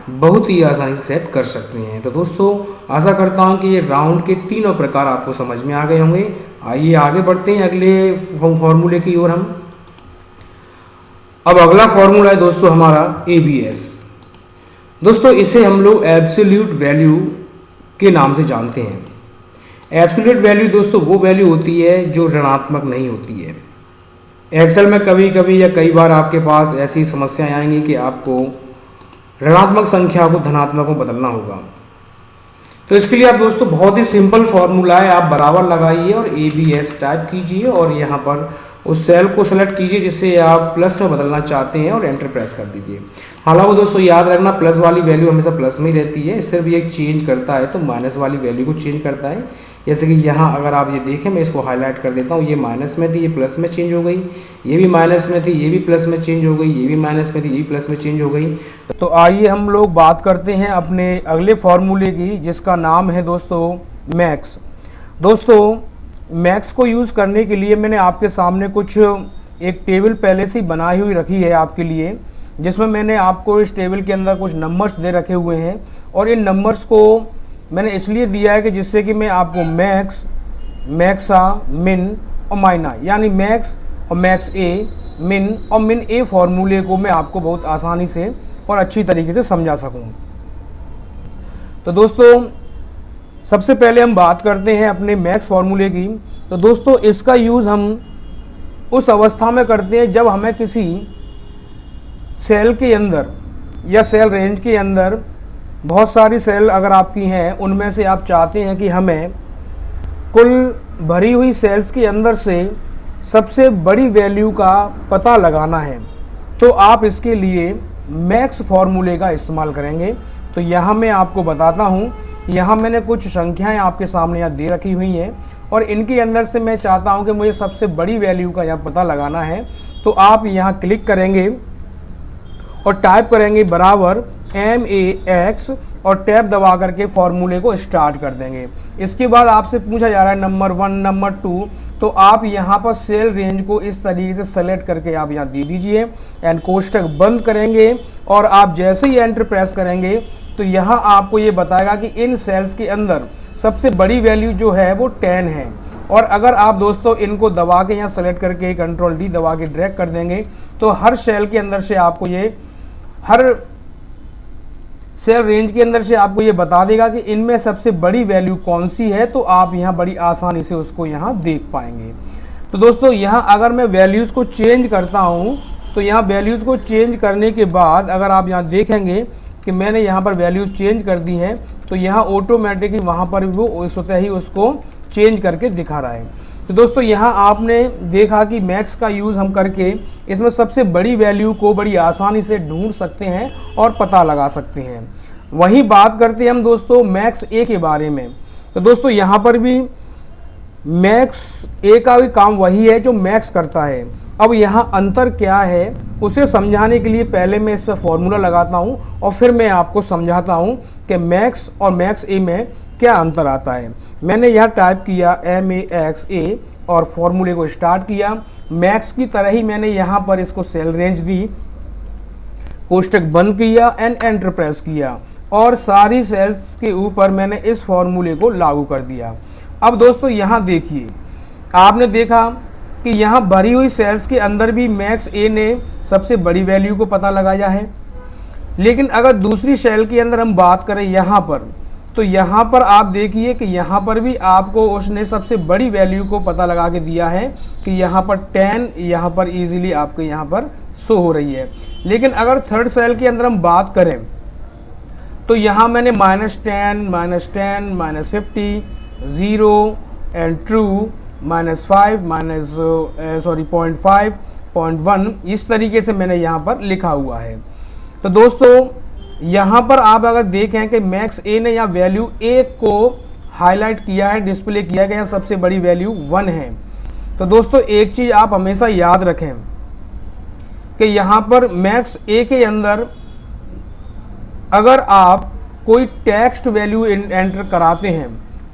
बहुत ही आसानी से सेट कर सकते हैं। तो दोस्तों आशा करता हूं कि ये राउंड के तीनों प्रकार आपको समझ में आ गए होंगे। आइए आगे बढ़ते हैं अगले फॉर्मूले की ओर हम। अब अगला फॉर्मूला है दोस्तों हमारा ABS। दोस्तों इसे हम लोग एब्सोल्यूट वैल्यू के नाम से जानते हैं। एब्सोल्यूट वैल्यू दोस्तों वो वैल्यू होती है जो ऋणात्मक नहीं होती है। एक्सेल में कभी कभी या कई बार आपके पास ऐसी समस्याएं आएंगी कि आपको ऋणात्मक संख्या को धनात्मक में बदलना होगा। तो इसके लिए आप दोस्तों बहुत ही सिंपल फॉर्मूला है, आप बराबर लगाइए और ABS टाइप कीजिए और यहाँ पर उस सेल को सेलेक्ट कीजिए जिससे आप प्लस में बदलना चाहते हैं और एंटर प्रेस कर दीजिए। हालांकि दोस्तों याद रखना प्लस वाली वैल्यू हमेशा प्लस में ही रहती है, सिर्फ ये चेंज करता है तो माइनस वाली वैल्यू को चेंज करता है। जैसे कि यहाँ अगर आप ये देखें, मैं इसको हाईलाइट कर देता हूँ, ये माइनस में थी ये प्लस में चेंज हो गई, ये भी माइनस में थी ये भी प्लस में चेंज हो गई, ये भी माइनस में थी ये भी प्लस में चेंज हो गई। तो आइए हम लोग बात करते हैं अपने अगले फॉर्मूले की जिसका नाम है दोस्तों मैक्स। दोस्तों मैक्स को यूज़ करने के लिए मैंने आपके सामने कुछ एक टेबल पहले से बनाई हुई रखी है आपके लिए, जिसमें मैंने आपको इस टेबल के अंदर कुछ नंबर्स दे रखे हुए हैं और इन नंबर्स को मैंने इसलिए दिया है कि जिससे कि मैं आपको मैक्स, मैक्सा, मिन और माइना यानी मैक्स और मैक्स ए, मिन और मिन ए फॉर्मूले को मैं आपको बहुत आसानी से और अच्छी तरीके से समझा सकूं। तो दोस्तों सबसे पहले हम बात करते हैं अपने मैक्स फॉर्मूले की। तो दोस्तों इसका यूज़ हम उस अवस्था में करते हैं जब हमें किसी सेल के अंदर या सेल रेंज के अंदर बहुत सारी सेल अगर आपकी हैं, उनमें से आप चाहते हैं कि हमें कुल भरी हुई सेल्स के अंदर से सबसे बड़ी वैल्यू का पता लगाना है, तो आप इसके लिए मैक्स फॉर्मूले का इस्तेमाल करेंगे। तो यहाँ मैं आपको बताता हूँ, यहाँ मैंने कुछ संख्याएं आपके सामने यहाँ दे रखी हुई हैं और इनके अंदर से मैं चाहता हूँ कि मुझे सबसे बड़ी वैल्यू का यहाँ पता लगाना है। तो आप यहाँ क्लिक करेंगे और टाइप करेंगे बराबर MAX और टैब दबा करके फॉर्मूले को स्टार्ट कर देंगे। इसके बाद आपसे पूछा जा रहा है नंबर 1, नंबर 2, तो आप यहाँ पर सेल रेंज को इस तरीके से सेलेक्ट करके आप यहाँ दे दीजिए एंड कोष्टक बंद करेंगे और आप जैसे ही एंटर प्रेस करेंगे तो यहाँ आपको ये बताएगा कि इन सेल्स के अंदर सबसे बड़ी वैल्यू जो है वो 10 है। और अगर आप दोस्तों इनको दबा के यहाँ सेलेक्ट करके कंट्रोल D दबा के ड्रैग कर देंगे तो हर सेल के अंदर से आपको ये हर सेल रेंज के अंदर से आपको ये बता देगा कि इनमें सबसे बड़ी वैल्यू कौन सी है, तो आप यहाँ बड़ी आसानी से उसको यहाँ देख पाएंगे। तो दोस्तों यहाँ अगर मैं वैल्यूज़ को चेंज करता हूँ तो यहाँ वैल्यूज़ को चेंज करने के बाद अगर आप यहाँ देखेंगे कि मैंने यहाँ पर वैल्यूज़ चेंज कर दी हैं तो यहाँ ऑटोमेटिकली वहाँ पर वो स्वतः ही उसको चेंज करके दिखा रहा है। तो दोस्तों यहाँ आपने देखा कि मैक्स का यूज़ हम करके इसमें सबसे बड़ी वैल्यू को बड़ी आसानी से ढूंढ सकते हैं और पता लगा सकते हैं। वहीं बात करते हैं हम दोस्तों मैक्स ए के बारे में। तो दोस्तों यहाँ पर भी मैक्स ए का भी काम वही है जो मैक्स करता है। अब यहाँ अंतर क्या है उसे समझाने के लिए पहले मैं इस पर फॉर्मूला लगाता हूँ और फिर मैं आपको समझाता हूँ कि मैक्स और मैक्स ए में क्या अंतर आता है। मैंने यहाँ टाइप किया MAX और फॉर्मूले को स्टार्ट किया। मैक्स की तरह ही मैंने यहाँ पर इसको सेल रेंज दी, कोष्टक बंद किया एंड एंटर प्रेस किया और सारी सेल्स के ऊपर मैंने इस फॉर्मूले को लागू कर दिया। अब दोस्तों यहाँ देखिए, आपने देखा कि यहाँ भरी हुई सेल्स के अंदर भी मैक्स ए ने सबसे बड़ी वैल्यू को पता लगाया है लेकिन अगर दूसरी सेल के अंदर हम बात करें यहाँ पर, तो यहाँ पर आप देखिए कि यहाँ पर भी आपको उसने सबसे बड़ी वैल्यू को पता लगा के दिया है कि यहाँ पर 10 यहाँ पर इजीली आपको यहाँ पर शो हो रही है। लेकिन अगर थर्ड सेल के अंदर हम बात करें तो यहाँ मैंने -10, -10, -50, 0 एंड ट्रू, -5, -0.5, 0.1 इस तरीके से मैंने यहाँ पर लिखा हुआ है। तो दोस्तों यहाँ पर आप अगर देखें कि मैक्स ए ने यहाँ वैल्यू 1 को हाईलाइट किया है, डिस्प्ले किया गया, सबसे बड़ी वैल्यू 1 है। तो दोस्तों एक चीज़ आप हमेशा याद रखें कि यहाँ पर मैक्स ए के अंदर अगर आप कोई टेक्स्ट वैल्यू एंटर कराते हैं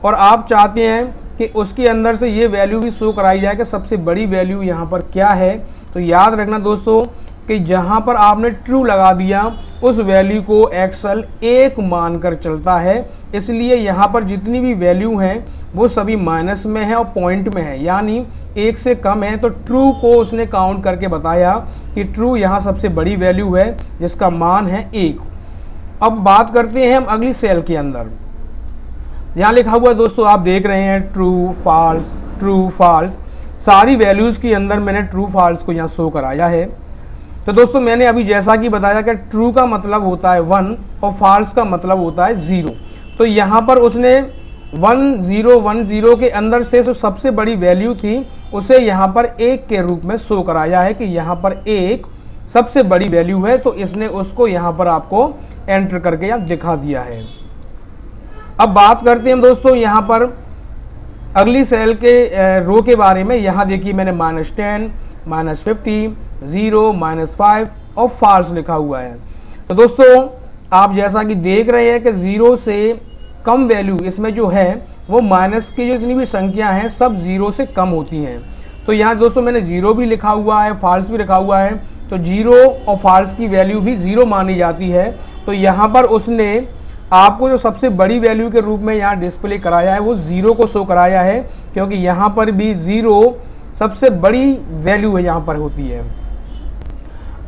और आप चाहते हैं कि उसके अंदर से ये वैल्यू भी शो कराई जाए कि सबसे बड़ी वैल्यू यहाँ पर क्या है, तो याद रखना दोस्तों कि जहाँ पर आपने ट्रू लगा दिया उस वैल्यू को एक्सेल 1 मानकर चलता है। इसलिए यहाँ पर जितनी भी वैल्यू हैं वो सभी माइनस में है और पॉइंट में है, यानी 1 से कम है। तो ट्रू को उसने काउंट करके बताया कि ट्रू यहाँ सबसे बड़ी वैल्यू है जिसका मान है 1। अब बात करते हैं हम अगली सेल के अंदर। यहाँ लिखा हुआ है दोस्तों, आप देख रहे हैं ट्रू फॉल्स, सारी वैल्यूज़ के अंदर मैंने ट्रू फॉल्स को यहाँ शो कराया है। तो दोस्तों मैंने अभी जैसा कि बताया कि ट्रू का मतलब होता है 1 और फॉल्स का मतलब होता है 0। तो यहाँ पर उसने 1010 के अंदर से जो सबसे बड़ी वैल्यू थी उसे यहाँ पर 1 के रूप में शो कराया है कि यहाँ पर 1 सबसे बड़ी वैल्यू है। तो इसने उसको यहाँ पर आपको एंटर करके यहाँ दिखा दिया है। अब बात करते हैं दोस्तों यहाँ पर अगली सेल के रो के बारे में। यहाँ देखिए मैंने -10, -50, 0, -5 और फॉल्स लिखा हुआ है। तो दोस्तों आप जैसा कि देख रहे हैं कि 0 से कम वैल्यू इसमें जो है वो माइनस की जो जितनी भी संख्या हैं सब 0 से कम होती हैं। तो यहाँ दोस्तों मैंने 0 भी लिखा हुआ है, फॉल्स भी लिखा हुआ है। तो 0 और फॉल्स की वैल्यू भी 0 मानी जाती है। तो यहाँ पर उसने आपको जो सबसे बड़ी वैल्यू के रूप में यहाँ डिस्प्ले कराया है वो 0 को शो कराया है, क्योंकि यहाँ पर भी 0 सबसे बड़ी वैल्यू है यहाँ पर होती है।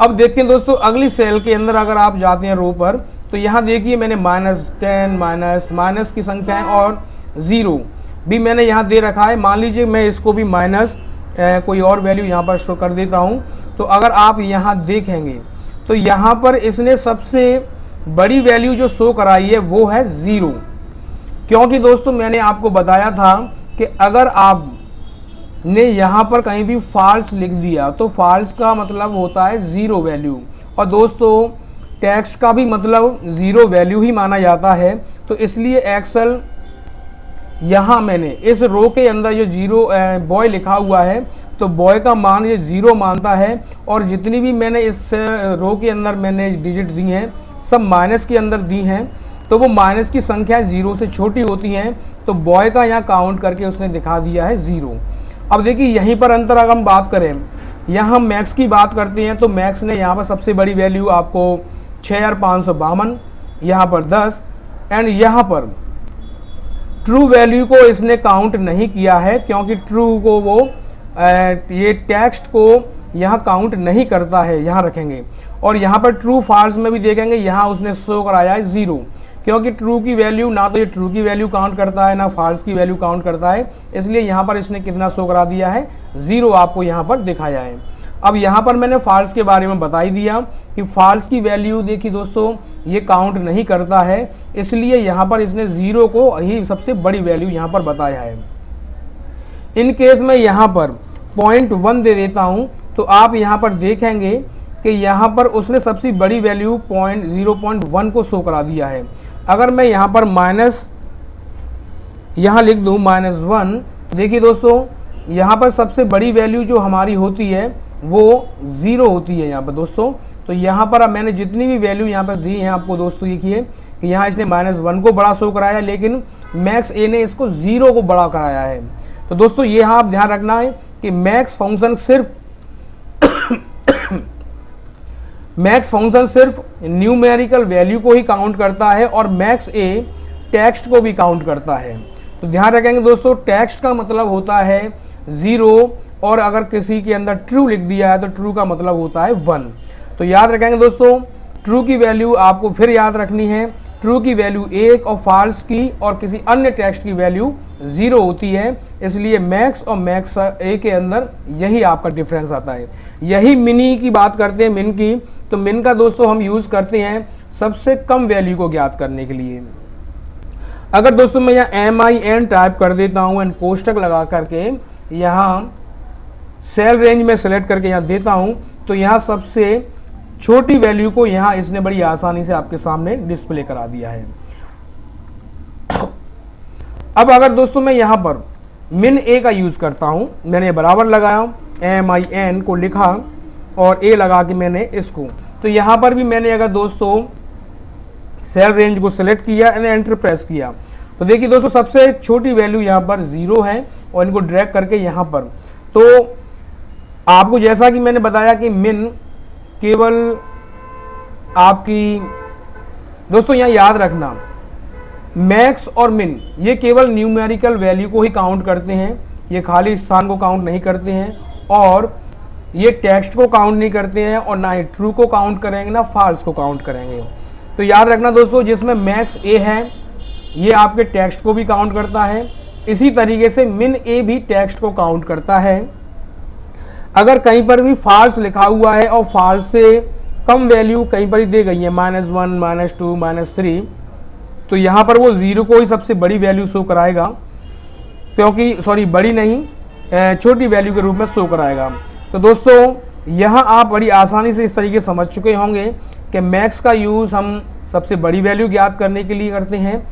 अब देखते हैं दोस्तों अगली सेल के अंदर अगर आप जाते हैं रो पर, तो यहाँ देखिए मैंने -10 माइनस की संख्या है और 0 भी मैंने यहाँ दे रखा है। मान लीजिए मैं इसको भी माइनस कोई और वैल्यू यहाँ पर शो कर देता हूँ। तो अगर आप यहाँ देखेंगे तो यहाँ पर इसने सबसे बड़ी वैल्यू जो शो कराई है वो है 0, क्योंकि दोस्तों मैंने आपको बताया था कि अगर आप ने यहाँ पर कहीं भी फॉल्स लिख दिया तो फॉल्स का मतलब होता है 0 वैल्यू, और दोस्तों टेक्स्ट का भी मतलब 0 वैल्यू ही माना जाता है। तो इसलिए एक्सेल यहाँ मैंने इस रो के अंदर ये 0 बॉय लिखा हुआ है तो बॉय का मान ये 0 मानता है, और जितनी भी मैंने इस रो के अंदर मैंने डिजिट दी हैं सब माइनस के अंदर दी हैं। तो वो माइनस की संख्या 0 से छोटी होती हैं। तो बॉय का यहाँ काउंट करके उसने दिखा दिया है 0। अब देखिए यहीं पर अंतर अगर हम बात करें, यहाँ हम मैक्स की बात करते हैं तो मैक्स ने यहाँ पर सबसे बड़ी वैल्यू आपको 6552, यहाँ पर 10, एंड यहाँ पर ट्रू वैल्यू को इसने काउंट नहीं किया है, क्योंकि ट्रू को वो ये टेक्स्ट को यहाँ काउंट नहीं करता है, यहाँ रखेंगे। और यहाँ पर ट्रू फॉल्स में भी देखेंगे यहाँ उसने शो कराया है 0, क्योंकि ट्रू की वैल्यू ना तो ये ट्रू की वैल्यू काउंट करता है ना फॉल्स की वैल्यू काउंट करता है। इसलिए यहाँ पर इसने कितना शो करा दिया है 0 आपको यहाँ पर दिखाया है। अब यहाँ पर मैंने फॉल्स के बारे में बता ही दिया कि फॉल्स की वैल्यू देखिए दोस्तों ये काउंट नहीं करता है, इसलिए यहाँ पर इसने 0 को ही सबसे बड़ी वैल्यू यहाँ पर बताया है। इन केस में यहाँ पर 0.1 दे देता हूँ तो आप यहाँ पर देखेंगे कि यहाँ पर उसने सबसे बड़ी वैल्यू 0.1 को शो करा दिया है। अगर मैं यहाँ पर माइनस यहाँ लिख दूँ -1, देखिए दोस्तों यहाँ पर सबसे बड़ी वैल्यू जो हमारी होती है वो 0 होती है यहाँ पर दोस्तों। तो यहाँ पर मैंने जितनी भी वैल्यू यहाँ पर दी है आपको दोस्तों देखिए कि यहाँ इसने -1 को बड़ा शो कराया, लेकिन मैक्स ए ने इसको 0 को बड़ा कराया है। तो दोस्तों ये यहाँ आप ध्यान रखना है कि मैक्स फंक्शन सिर्फ न्यूमेरिकल वैल्यू को ही काउंट करता है और मैक्स ए टेक्स्ट को भी काउंट करता है। तो ध्यान रखेंगे दोस्तों टेक्स्ट का मतलब होता है 0, और अगर किसी के अंदर ट्रू लिख दिया है तो ट्रू का मतलब होता है 1। तो याद रखेंगे दोस्तों ट्रू की वैल्यू आपको फिर याद रखनी है, ट्रू की वैल्यू 1 और फॉल्स की और किसी अन्य टेक्स्ट की वैल्यू 0 होती है। इसलिए मैक्स और मैक्स ए के अंदर यही आपका डिफरेंस आता है। यही मिनी की बात करते हैं, मिन की, तो मिन का दोस्तों हम यूज़ करते हैं सबसे कम वैल्यू को ज्ञात करने के लिए। अगर दोस्तों मैं यहाँ MIN टाइप कर देता हूँ एंड कोष्टक लगा करके यहाँ सेल रेंज में सेलेक्ट करके यहाँ देता हूँ, तो यहाँ सबसे छोटी वैल्यू को यहाँ इसने बड़ी आसानी से आपके सामने डिस्प्ले करा दिया है। अब अगर दोस्तों मैं यहाँ पर मिन ए का यूज़ करता हूँ, मैंने बराबर लगाया, MIN को लिखा और ए लगा के मैंने इसको, तो यहाँ पर भी मैंने अगर दोस्तों सेल रेंज को सिलेक्ट किया एंड एंटर प्रेस किया, तो देखिए दोस्तों सबसे छोटी वैल्यू यहाँ पर 0 है और इनको ड्रैग करके यहाँ पर, तो आपको जैसा कि मैंने बताया कि मिन केवल आपकी दोस्तों यहाँ याद रखना, मैक्स और मिन ये केवल न्यूमेरिकल वैल्यू को ही काउंट करते हैं, ये खाली स्थान को काउंट नहीं करते हैं और ये टेक्स्ट को काउंट नहीं करते हैं और ना ही ट्रू को काउंट करेंगे ना फॉल्स को काउंट करेंगे। तो याद रखना दोस्तों, जिसमें मैक्स ए है ये आपके टेक्स्ट को भी काउंट करता है, इसी तरीके से मिन ए भी टेक्स्ट को काउंट करता है। अगर कहीं पर भी फॉल्स लिखा हुआ है और फॉल्स से कम वैल्यू कहीं पर ही दे गई है, -1 -2 -3, तो यहाँ पर वो 0 को ही सबसे बड़ी वैल्यू शो कराएगा, क्योंकि सॉरी बड़ी नहीं छोटी वैल्यू के रूप में शो कराएगा। तो दोस्तों यहाँ आप बड़ी आसानी से इस तरीके समझ चुके होंगे कि मैक्स का यूज़ हम सबसे बड़ी वैल्यू ज्ञात करने के लिए करते हैं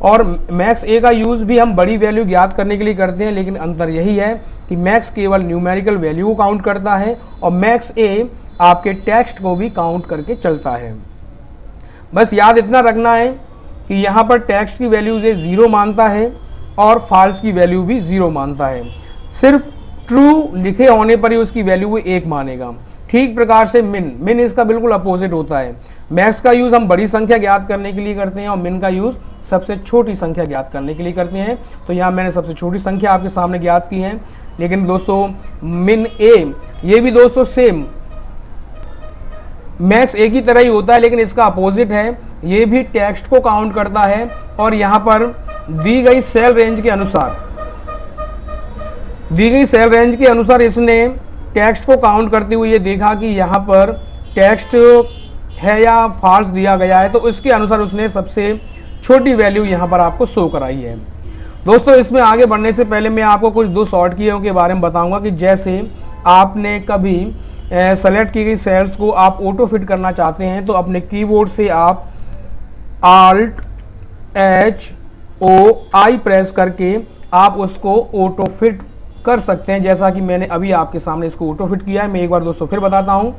और मैक्स ए का यूज़ भी हम बड़ी वैल्यू ज्ञात करने के लिए करते हैं, लेकिन अंतर यही है कि मैक्स केवल न्यूमेरिकल वैल्यू को काउंट करता है और मैक्स ए आपके टेक्स्ट को भी काउंट करके चलता है। बस याद इतना रखना है कि यहाँ पर टेक्स्ट की वैल्यू से 0 मानता है और फॉल्स की वैल्यू भी 0 मानता है, सिर्फ ट्रू लिखे होने पर ही उसकी वैल्यू वो 1 मानेगा। ठीक प्रकार से मिन इसका बिल्कुल अपोजिट होता है। मैक्स का यूज़ हम बड़ी संख्या ज्ञात करने के लिए करते हैं और मिन का यूज़ सबसे छोटी संख्या ज्ञात करने के लिए करते हैं। तो यहाँ मैंने सबसे छोटी संख्या आपके सामने ज्ञात की है, लेकिन दोस्तों मिन ए ये भी दोस्तों सेम मैक्स ए की तरह ही होता है, लेकिन इसका अपोजिट है, ये भी टेक्स्ट को काउंट करता है और यहाँ पर दी गई सेल रेंज के अनुसार इसने टेक्स्ट को काउंट करते हुए ये देखा कि यहाँ पर टेक्स्ट है या फॉल्स दिया गया है, तो उसके अनुसार उसने सबसे छोटी वैल्यू यहाँ पर आपको शो कराई है। दोस्तों इसमें आगे बढ़ने से पहले मैं आपको कुछ 2 शॉर्ट कीयों के बारे में बताऊंगा कि जैसे आपने कभी सेलेक्ट की गई सेल्स को आप ऑटो फिट करना चाहते हैं, तो अपने कीबोर्ड से आप Alt+H+O+I प्रेस करके आप उसको ऑटो फिट कर सकते हैं, जैसा कि मैंने अभी आपके सामने इसको ऑटो फिट किया है। मैं एक बार दोस्तों फिर बताता हूं,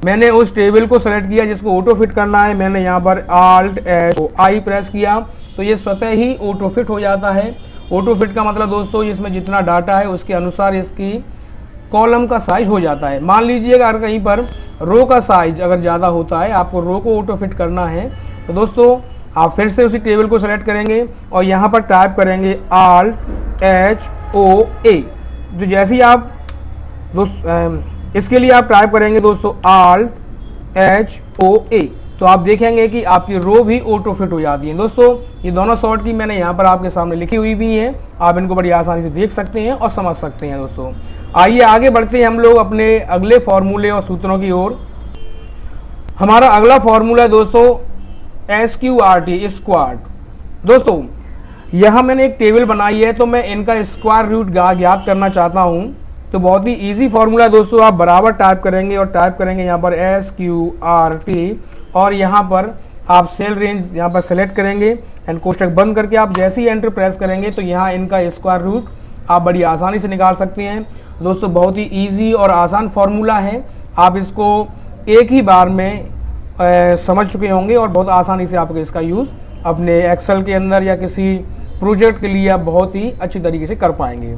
मैंने उस टेबल को सेलेक्ट किया जिसको ऑटो फिट करना है, मैंने यहाँ पर Alt+H+O+I प्रेस किया तो ये स्वतः ही ऑटो फिट हो जाता है। ऑटो फिट का मतलब दोस्तों इसमें जितना डाटा है उसके अनुसार इसकी कॉलम का साइज हो जाता है। मान लीजिएगा अगर कहीं पर रो का साइज अगर ज़्यादा होता है, आपको रो को ऑटो फिट करना है, तो दोस्तों आप फिर से उसी टेबल को सेलेक्ट करेंगे और यहाँ पर टाइप करेंगे Alt+H+O+A। तो जैसे ही आप इसके लिए आप टाइप करेंगे दोस्तों Alt+H+O+A, तो आप देखेंगे कि आपकी रो भी ऑटो फिट हो जाती है। दोस्तों ये दोनों शॉर्ट की मैंने यहाँ पर आपके सामने लिखी हुई भी है, आप इनको बड़ी आसानी से देख सकते हैं और समझ सकते हैं। दोस्तों आइए आगे बढ़ते हैं हम लोग अपने अगले फॉर्मूले और सूत्रों की ओर। हमारा अगला फॉर्मूला है दोस्तों SQRT स्क्वाड। दोस्तों यहाँ मैंने एक टेबल बनाई है, तो मैं इनका स्क्वायर रूट ज्ञात करना चाहता हूँ। तो बहुत ही इजी फॉर्मूला है दोस्तों, आप बराबर टाइप करेंगे और टाइप करेंगे यहाँ पर SQRT और यहाँ पर आप सेल रेंज यहाँ पर सेलेक्ट करेंगे एंड कोष्टक बंद करके आप जैसे ही एंटर प्रेस करेंगे तो यहाँ इनका स्क्वायर रूट आप बड़ी आसानी से निकाल सकते हैं। दोस्तों बहुत ही इजी और आसान फॉर्मूला है, आप इसको एक ही बार में समझ चुके होंगे और बहुत आसानी से आप इसका यूज़ अपने एक्सेल के अंदर या किसी प्रोजेक्ट के लिए आप बहुत ही अच्छी तरीके से कर पाएंगे।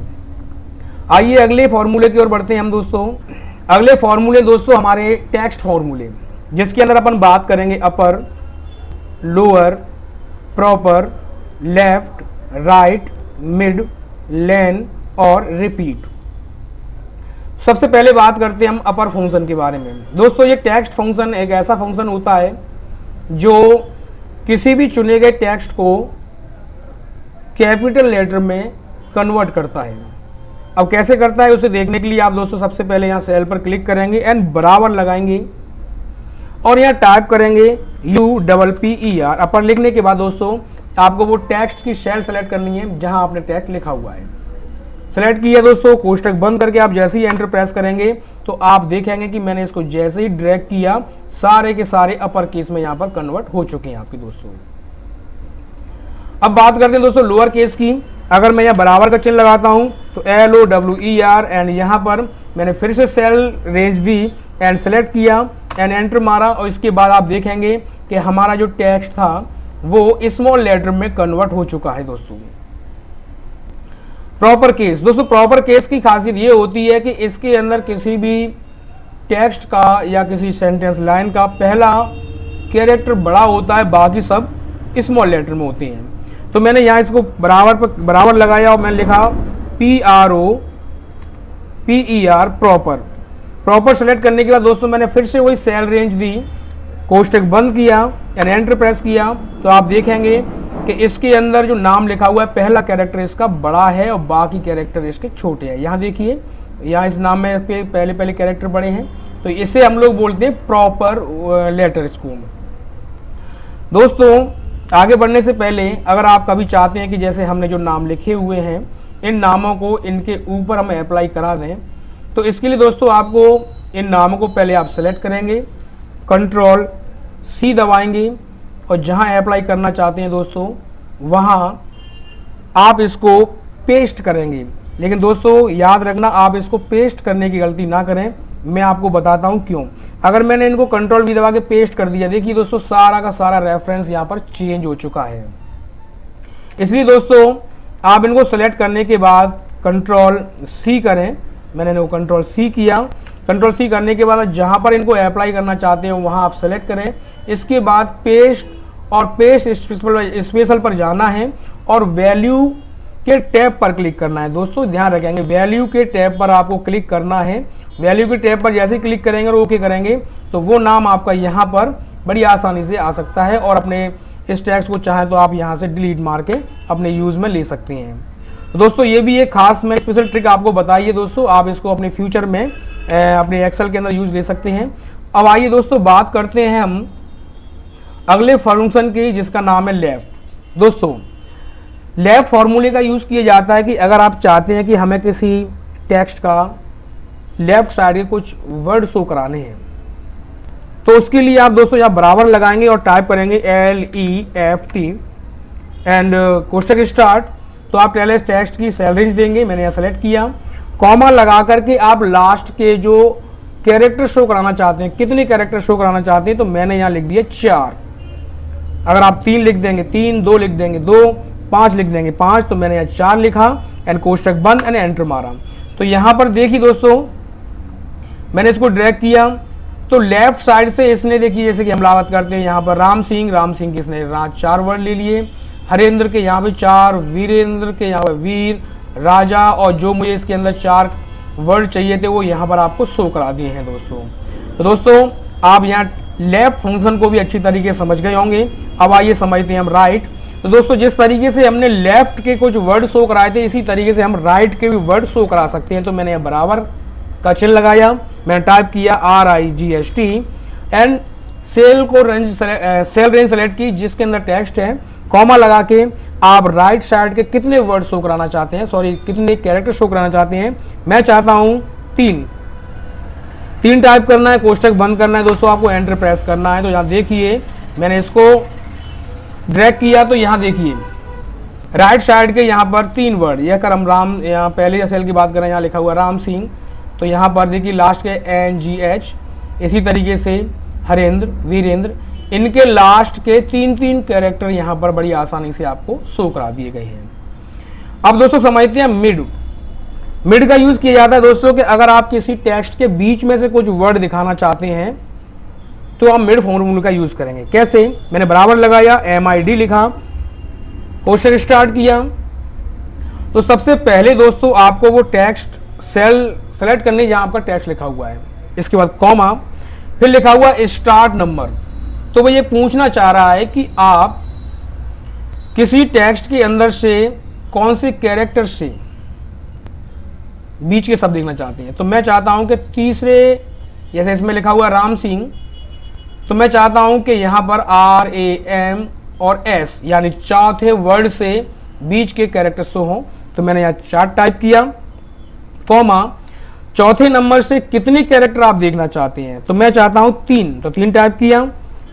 आइए अगले फॉर्मूले की ओर बढ़ते हैं हम दोस्तों। अगले फॉर्मूले दोस्तों हमारे टेक्स्ट फॉर्मूले, जिसके अंदर अपन बात करेंगे upper, lower, proper, left, right, mid, lane और रिपीट। सबसे पहले बात करते हैं हम अपर फंक्शन के बारे में। दोस्तों ये टेक्स्ट फंक्शन एक ऐसा फंक्शन होता है जो किसी भी चुने गए टेक्स्ट को कैपिटल लेटर में कन्वर्ट करता है। अब कैसे करता है उसे देखने के लिए आप दोस्तों सबसे पहले यहाँ सेल पर क्लिक करेंगे एंड बराबर लगाएंगे और यहाँ टाइप करेंगे UPPER। अपर लिखने के बाद दोस्तों आपको वो टेक्स्ट की सेल सेलेक्ट करनी है जहां आपने टेक्स्ट लिखा हुआ है। सेलेक्ट किया दोस्तों, कोष्टक बंद करके आप जैसे ही एंटर प्रेस करेंगे तो आप देखेंगे कि मैंने इसको जैसे ही ड्रैग किया सारे के सारे अपर केस में यहाँ पर कन्वर्ट हो चुके हैं आपके दोस्तों। अब बात करते हैं दोस्तों लोअर केस की। अगर मैं यहाँ बराबर का चिन्ह लगाता हूँ तो LOWER एंड यहाँ पर मैंने फिर से सेल रेंज दी एंड सेलेक्ट किया एंड एंटर मारा और इसके बाद आप देखेंगे कि हमारा जो टेक्स्ट था वो स्मॉल लेटर में कन्वर्ट हो चुका है दोस्तों। प्रॉपर केस, दोस्तों प्रॉपर केस की खासियत ये होती है कि इसके अंदर किसी भी टेक्स्ट का या किसी सेंटेंस लाइन का पहला कैरेक्टर बड़ा होता है, बाकी सब स्मॉल लेटर में होते हैं। तो मैंने यहाँ इसको बराबर लगाया और मैंने लिखा PROPER प्रॉपर सेलेक्ट करने के बाद दोस्तों मैंने फिर से वही सेल रेंज दी, कोष्टक बंद किया एंड एंटर प्रेस किया तो आप देखेंगे कि इसके अंदर जो नाम लिखा हुआ है पहला कैरेक्टर इसका बड़ा है और बाकी कैरेक्टर इसके छोटे हैं। यहाँ देखिए, यहाँ इस नाम में पहले कैरेक्टर बड़े हैं, तो इसे हम लोग बोलते हैं प्रॉपर लेटर इसको। दोस्तों आगे बढ़ने से पहले अगर आप कभी चाहते हैं कि जैसे हमने जो नाम लिखे हुए हैं इन नामों को इनके ऊपर हम अप्लाई करा दें, तो इसके लिए दोस्तों आपको इन नामों को पहले आप सेलेक्ट करेंगे, Ctrl+C दबाएंगे और जहां अप्लाई करना चाहते हैं दोस्तों वहां आप इसको पेस्ट करेंगे। लेकिन दोस्तों याद रखना आप इसको पेस्ट करने की गलती ना करें, मैं आपको बताता हूं क्यों। अगर मैंने इनको Ctrl+V दबा के पेस्ट कर दिया, देखिए दोस्तों सारा का सारा रेफरेंस यहां पर चेंज हो चुका है। इसलिए दोस्तों आप इनको सेलेक्ट करने के बाद Ctrl+C करें। मैंने इनको Ctrl+C किया। Ctrl+C करने के बाद जहां पर इनको अप्लाई करना चाहते हैं वहां आप सेलेक्ट करें। इसके बाद पेस्ट और पेस्ट स्पेशल पर जाना है और वैल्यू के टैब पर क्लिक करना है। दोस्तों ध्यान रखेंगे वैल्यू के टैब पर आपको क्लिक करना है। वैल्यू के टैब पर जैसे क्लिक करेंगे और ओके करेंगे तो वो नाम आपका यहाँ पर बड़ी आसानी से आ सकता है और अपने इस टैक्स को चाहे तो आप यहाँ से डिलीट मार के अपने यूज़ में ले सकते हैं। तो दोस्तों ये भी एक खास मैं स्पेशल ट्रिक आपको बताइए दोस्तों, आप इसको अपने फ्यूचर में अपने एक्सेल के अंदर यूज ले सकते हैं। अब आइए दोस्तों बात करते हैं हम अगले फंक्शन की जिसका नाम है लेफ्ट। दोस्तों लेफ्ट फॉर्मूले का यूज़ किया जाता है कि अगर आप चाहते हैं कि हमें किसी टेक्स्ट का लेफ्ट साइड के कुछ वर्ड शो कराने हैं तो उसके लिए आप दोस्तों यहाँ बराबर लगाएंगे और टाइप करेंगे LEFT एंड कोष्टक स्टार्ट। तो आप पहले टेक्स्ट की सेल रेंज देंगे, मैंने यहाँ सेलेक्ट किया, कॉमा लगा करके आप लास्ट के जो कैरेक्टर शो कराना चाहते हैं, कितने कैरेक्टर शो कराना चाहते हैं, तो मैंने यहाँ लिख दिया 4। अगर आप 3 लिख देंगे 3, 2 लिख देंगे 2, 5 लिख देंगे 5, तो मैंने यहाँ 4 लिखा एंड कोष्टक बंद एंड एंटर मारा। तो यहाँ पर देखिए दोस्तों मैंने इसको ड्रैग किया तो लेफ्ट साइड से इसने देखिए जैसे कि हम बात करते हैं यहाँ पर राम सिंह की इसने 4 वर्ड ले लिए, हरेंद्र के यहाँ पे 4, वीरेंद्र के यहाँ पे वीर, राजा और जो मुझे इसके अंदर 4 वर्ड चाहिए थे वो यहाँ पर आपको शो करा दिए हैं दोस्तों। तो दोस्तों आप यहाँ लेफ्ट फंक्शन को भी अच्छी तरीके से समझ गए होंगे। अब आइए समझते हैं हम राइट। तो दोस्तों जिस तरीके से हमने लेफ्ट के कुछ वर्ड शो कराए थे इसी तरीके से हम राइट के भी वर्ड शो करा सकते हैं। तो मैंने यहाँ बराबर का चिन्ह लगाया, मैंने टाइप किया RIGST and cell range select की जिसके अंदर टेक्स्ट है, कॉमा लगा के आप राइट साइड के कितने वर्ड शो कराना चाहते हैं, कितने कैरेक्टर शो कराना चाहते हैं। मैं चाहता हूं 3 टाइप करना है, कोष्टक बंद करना है दोस्तों, आपको एंटर प्रेस करना है। तो यहाँ देखिए मैंने इसको ड्रैग किया तो यहाँ देखिए राइट साइड के यहाँ पर 3 वर्ड, यह कर हम राम, यहाँ पहले सेल की बात करें यहाँ लिखा हुआ राम सिंह, तो यहाँ पर देखिए लास्ट के NGH, इसी तरीके से हरेंद्र, वीरेंद्र, इनके लास्ट के 3 कैरेक्टर यहाँ पर बड़ी आसानी से आपको शो करा दिए गए हैं। अब दोस्तों समझते हैं मिड का यूज किया जाता है दोस्तों कि अगर आप किसी टेक्स्ट के बीच में से कुछ वर्ड दिखाना चाहते हैं तो आप मिड फॉर्मूले का यूज करेंगे। कैसे, मैंने बराबर लगाया, MID लिखा, क्वेश्चन स्टार्ट किया। तो सबसे पहले दोस्तों आपको वो टेक्स्ट सेल सेलेक्ट करनी जहां आपका टेक्स्ट लिखा हुआ है, इसके बाद कॉमा, फिर लिखा हुआ स्टार्ट नंबर। तो वो ये पूछना चाह रहा है कि आप किसी टेक्स्ट के अंदर से कौन से कैरेक्टर से बीच के शब्द देखना चाहते हैं। तो मैं चाहता हूं कि तीसरे, जैसे इसमें लिखा हुआ राम सिंह, तो मैं चाहता हूं कि यहां पर RAM और S यानी चौथे वर्ड से बीच के कैरेक्टर शो हो। तो मैंने यहां 4 टाइप किया, कॉमा, चौथे नंबर से कितने कैरेक्टर आप देखना चाहते हैं। तो मैं चाहता हूं 3, तो 3 टाइप किया,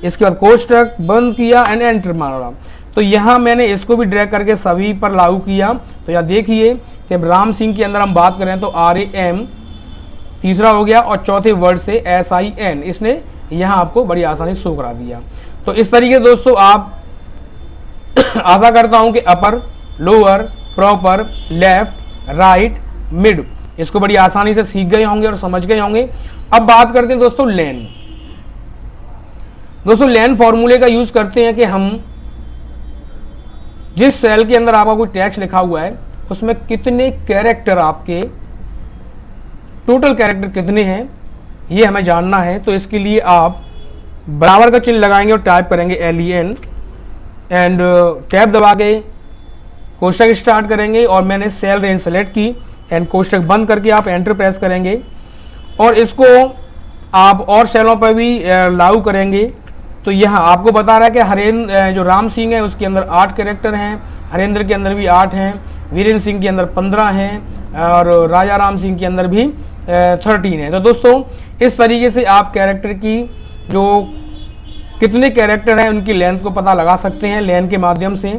इसके बाद कोष्टक बंद किया एंड एंटर मारा। तो यहां मैंने इसको भी ड्रैग करके सभी पर लागू किया। तो यहां देखिए कि राम सिंह के अंदर हम बात करें तो RAM तीसरा हो गया और चौथे वर्ड से SIN इसने यहां आपको बड़ी आसानी से शो करा दिया। तो इस तरीके से दोस्तों आप आशा करता हूं कि upper, lower, proper, left, right, mid इसको बड़ी आसानी से सीख गए होंगे और समझ गए होंगे। अब बात करते हैं दोस्तों लेन। दोस्तों लेन फॉर्मूले का यूज करते हैं कि हम जिस सेल के अंदर आपका कोई टेक्स्ट लिखा हुआ है उसमें कितने कैरेक्टर, आपके टोटल कैरेक्टर कितने हैं ये हमें जानना है। तो इसके लिए आप बराबर का चिन्ह लगाएंगे और टाइप करेंगे LEN एंड टैब दबा के कोष्टक स्टार्ट करेंगे और मैंने सेल रेंज सेलेक्ट की एंड कोष्टक बंद करके आप एंटर प्रेस करेंगे और इसको आप और सेलों पर भी लागू करेंगे। तो यहाँ आपको बता रहा है कि हरेंद्र, जो राम सिंह है उसके अंदर 8 कैरेक्टर हैं, हरेंद्र के अंदर भी 8 हैं, वीरेंद्र सिंह के अंदर 15 हैं और राजा राम सिंह के अंदर भी 13 है। तो दोस्तों इस तरीके से आप कैरेक्टर की जो कितने कैरेक्टर हैं उनकी लेंथ को पता लगा सकते हैं लेन के माध्यम से।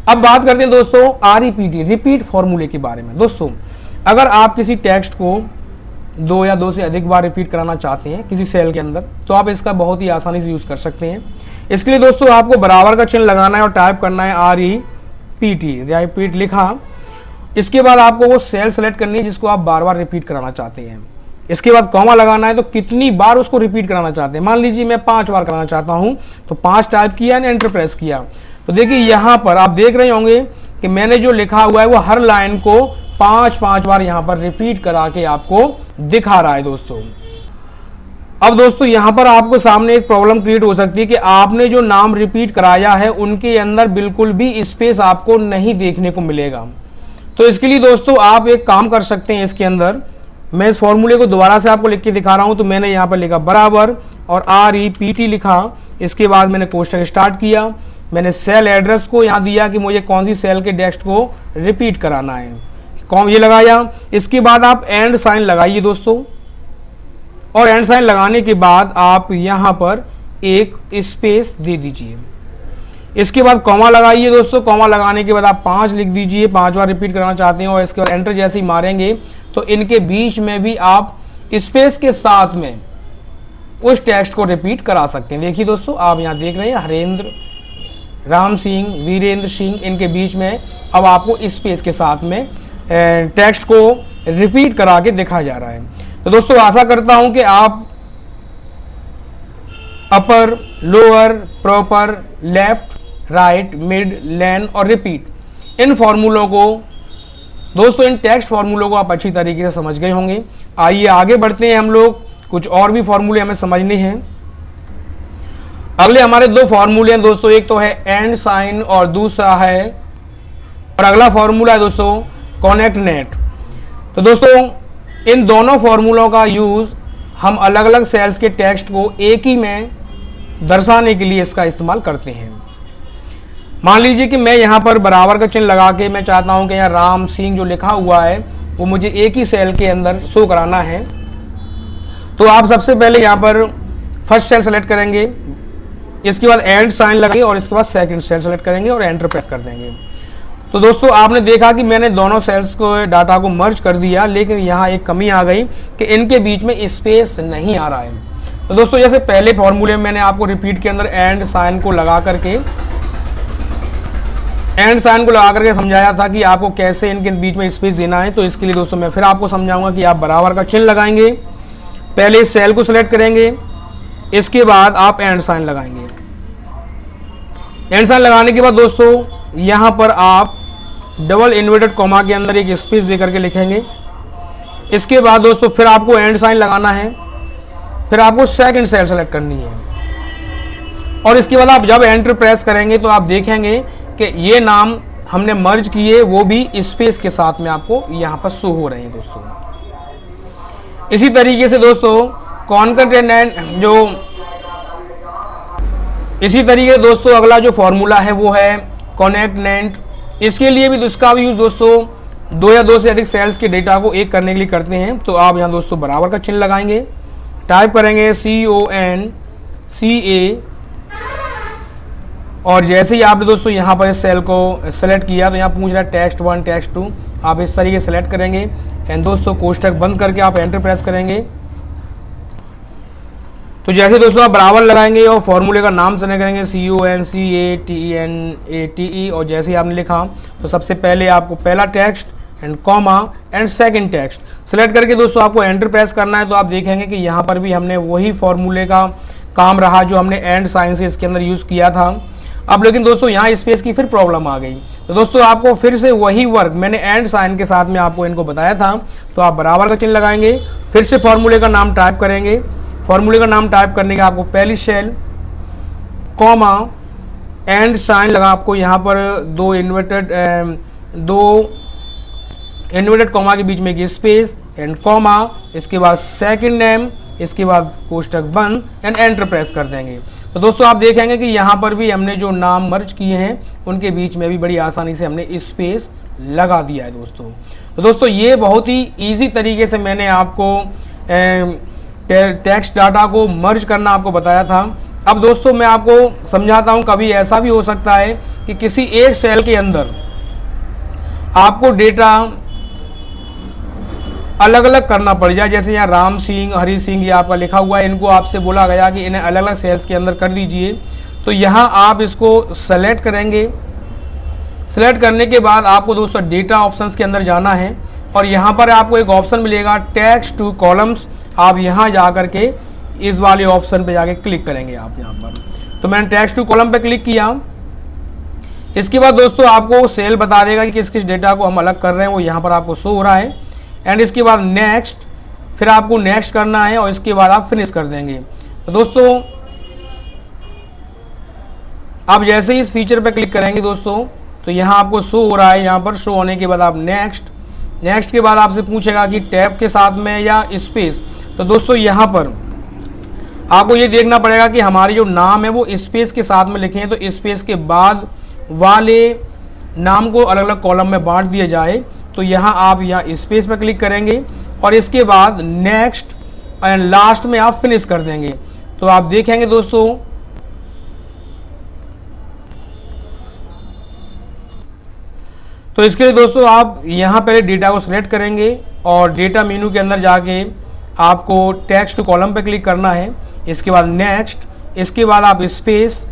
अब बात करते हैं दोस्तों REPT, रिपीट फॉर्मूले के बारे में। दोस्तों अगर आप किसी टेक्स्ट को 2 या 2 से अधिक बार रिपीट कराना चाहते हैं किसी सेल के अंदर तो आप इसका बहुत ही आसानी से यूज कर सकते हैं। इसके लिए दोस्तों आपको बराबर का चिन्ह लगाना है और टाइप करना है REPT, रिपीट लिखा। इसके बाद आपको वो सेल सेलेक्ट करनी है जिसको आप बार बार रिपीट कराना चाहते हैं। इसके बाद कॉमा लगाना है, तो कितनी बार उसको रिपीट कराना चाहते हैं। मान लीजिए मैं 5 बार कराना चाहता हूं तो 5 टाइप किया एंड एंटर प्रेस किया। तो देखिए यहां पर आप देख रहे होंगे कि मैंने जो लिखा हुआ है वो हर लाइन को 5 बार यहां पर रिपीट करा के आपको दिखा रहा है दोस्तों। अब दोस्तों यहां पर आपको सामने एक प्रॉब्लम क्रिएट हो सकती है कि आपने जो नाम रिपीट कराया है उनके अंदर बिल्कुल भी स्पेस आपको नहीं देखने को मिलेगा। तो इसके लिए दोस्तों आप एक काम कर सकते हैं, इसके अंदर मैं इस फॉर्मूले को दोबारा से आपको लिख के दिखा रहा हूं। तो मैंने यहां पर लिखा बराबर और REPT लिखा, इसके बाद मैंने कोष्टक स्टार्ट किया, मैंने सेल एड्रेस को यहां दिया कि मुझे कौन सी सेल के टेक्स्ट को रिपीट कराना है, कॉम ये लगाया। इसके बाद आप एंड साइन लगाइए दोस्तों और एंड साइन लगाने के बाद आप यहां पर एक स्पेस दे दीजिए। इसके बाद कॉमा लगाइए दोस्तों, कॉमा लगाने के बाद आप 5 लिख दीजिए, 5 बार रिपीट करना चाहते हैं और इसके बाद एंटर जैसे ही मारेंगे तो इनके बीच में भी आप स्पेस के साथ में उस टेक्स्ट को रिपीट करा सकते हैं। देखिए दोस्तों आप यहां देख रहे हैं हरेंद्र, राम सिंह, वीरेंद्र सिंह, इनके बीच में अब आपको स्पेस के साथ में टेक्स्ट को रिपीट करा के दिखाया जा रहा है। तो दोस्तों आशा करता हूं कि आप upper, lower, proper, left, right, mid, lane और रिपीट इन फॉर्मूलों को दोस्तों, इन टेक्स्ट फॉर्मूलों को आप अच्छी तरीके से समझ गए होंगे। आइए आगे बढ़ते हैं, हम लोग कुछ और भी फॉर्मूले हमें समझने हैं। अगले हमारे 2 फॉर्मूले हैं दोस्तों, एक तो है एंड साइन और दूसरा है और अगला फॉर्मूला है दोस्तों कनेक्ट नेट। तो दोस्तों इन दोनों फॉर्मूलों का यूज हम अलग अलग सेल्स के टेक्स्ट को एक ही में दर्शाने के लिए इसका इस्तेमाल करते हैं। मान लीजिए कि मैं यहाँ पर बराबर का चिन्ह लगा के मैं चाहता हूँ कि यहाँ राम सिंह जो लिखा हुआ है वो मुझे एक ही सेल के अंदर शो कराना है। तो आप सबसे पहले यहाँ पर फर्स्ट सेल सेलेक्ट करेंगे, इसके बाद एंड साइन लगाएंगे और इसके बाद सेकंड सेल सेलेक्ट करेंगे और एंटर प्रेस कर देंगे। तो दोस्तों आपने देखा कि मैंने दोनों सेल्स को डाटा को मर्ज कर दिया, लेकिन यहाँ एक कमी आ गई कि इनके बीच में स्पेस नहीं आ रहा है। तो दोस्तों जैसे पहले फॉर्मूले में मैंने आपको रिपीट के अंदर एंड साइन को लगा करके समझाया था कि आपको कैसे इनके बीच में स्पेस देना है। तो इसके लिए दोस्तों मैं फिर आपको समझाऊंगा कि आप बराबर का चिन्ह लगाएंगे, पहले इस सेल को सिलेक्ट करेंगे, इसके बाद आप एंड साइन लगाएंगे। एंड साइन लगाने के बाद दोस्तों यहां पर आप डबल इन्वर्टेड कॉमा के अंदर एक स्पेस दे करके लिखेंगे। इसके बाद दोस्तों फिर आपको एंड साइन लगाना है, फिर आपको सेकंड सेल सेलेक्ट करनी है और इसके बाद आप जब एंटर प्रेस करेंगे तो आप देखेंगे कि ये नाम हमने मर्ज किए वो भी स्पेस के साथ में आपको यहाँ पर शो हो रहे हैं दोस्तों। इसी तरीके से दोस्तों कॉन्कैटेनेट दोस्तों अगला जो फॉर्मूला है वो है कॉन्कैटेनेट। इसके लिए भी इसका भी यूज दोस्तों 2 या 2 से अधिक सेल्स के डेटा को एक करने के लिए करते हैं। तो आप यहाँ दोस्तों बराबर का चिन्ह लगाएंगे, टाइप करेंगे CONCA और जैसे ही आपने दोस्तों यहाँ पर इस सेल को सेलेक्ट किया तो यहाँ पूछ रहा है टेक्स्ट 1 टेक्स्ट 2, आप इस तरीके से सेलेक्ट करेंगे एंड दोस्तों कोष्टक बंद करके आप एंटर प्रेस करेंगे। तो जैसे दोस्तों आप बराबर लगाएंगे और फॉर्मूले का नाम सेलेक्ट करेंगे CONCATENATE और जैसे ही आपने लिखा तो सबसे पहले आपको पहला text and comma and second text select करके दोस्तों आपको एंटर प्रेस करना है। तो आप देखेंगे कि यहाँ पर भी हमने वही फॉर्मूले का काम रहा जो हमने एंड साइन से इसके अंदर यूज़ किया था। अब लेकिन दोस्तों यहाँ स्पेस की फिर प्रॉब्लम आ गई, तो दोस्तों आपको फिर से वही वर्क मैंने एंड साइन के साथ में आपको इनको बताया था। तो आप बराबर का चिन्ह लगाएंगे, फिर से फॉर्मूले का नाम टाइप करेंगे, फॉर्मूले का नाम टाइप करने का आपको पहली सेल कॉमा एंड साइन लगा, आपको यहाँ पर दो इन्वर्टेड कॉमा के बीच में एक स्पेस एंड कॉमा, इसके बाद सेकंड नेम, इसके बाद कोष्टक बंद एंड एंटर प्रेस कर देंगे। तो दोस्तों आप देखेंगे कि यहाँ पर भी हमने जो नाम मर्ज किए हैं उनके बीच में भी बड़ी आसानी से हमने स्पेस लगा दिया है दोस्तों। तो दोस्तों ये बहुत ही इजी तरीके से मैंने आपको टेक्स्ट डाटा को मर्ज करना आपको बताया था। अब दोस्तों मैं आपको समझाता हूँ, कभी ऐसा भी हो सकता है कि किसी एक सेल के अंदर आपको डेटा अलग अलग करना पड़ जाए। जैसे यहाँ राम सिंह, हरी सिंह ये आपका लिखा हुआ है, इनको आपसे बोला गया कि इन्हें अलग अलग सेल्स के अंदर कर दीजिए। तो यहाँ आप इसको सेलेक्ट करेंगे, सेलेक्ट करने के बाद आपको दोस्तों डेटा ऑप्शंस के अंदर जाना है और यहाँ पर आपको एक ऑप्शन मिलेगा टेक्स्ट टू कॉलम्स। आप यहाँ जा करके इस वाले ऑप्शन पे जाके क्लिक करेंगे आप यहाँ पर। तो मैंने टेक्स्ट टू कॉलम पे क्लिक किया। इसके बाद दोस्तों आपको सेल बता देगा कि किस किस डेटा को हम अलग कर रहे हैं, वो यहाँ पर आपको शो हो रहा है। एंड इसके बाद नेक्स्ट, फिर आपको नेक्स्ट करना है और इसके बाद आप फिनिश कर देंगे। तो दोस्तों आप जैसे ही इस फीचर पे क्लिक करेंगे दोस्तों तो यहाँ आपको शो हो रहा है। यहाँ पर शो होने के बाद आप नेक्स्ट के बाद आपसे पूछेगा कि टैब के साथ में या स्पेस। तो दोस्तों यहाँ पर आपको ये देखना पड़ेगा कि हमारे जो नाम है वो स्पेस के साथ में लिखे हैं, तो स्पेस के बाद वाले नाम को अलग अलग कॉलम में बांट दिया जाए। तो यहाँ आप यहाँ स्पेस पर क्लिक करेंगे और इसके बाद नेक्स्ट एंड लास्ट में आप फिनिश कर देंगे। तो आप देखेंगे दोस्तों तो इसके लिए दोस्तों आप यहाँ पहले डेटा को सिलेक्ट करेंगे और डेटा मेनू के अंदर जाके आपको टेक्स्ट टू कॉलम पे क्लिक करना है। इसके बाद नेक्स्ट, इसके बाद आप स्पेस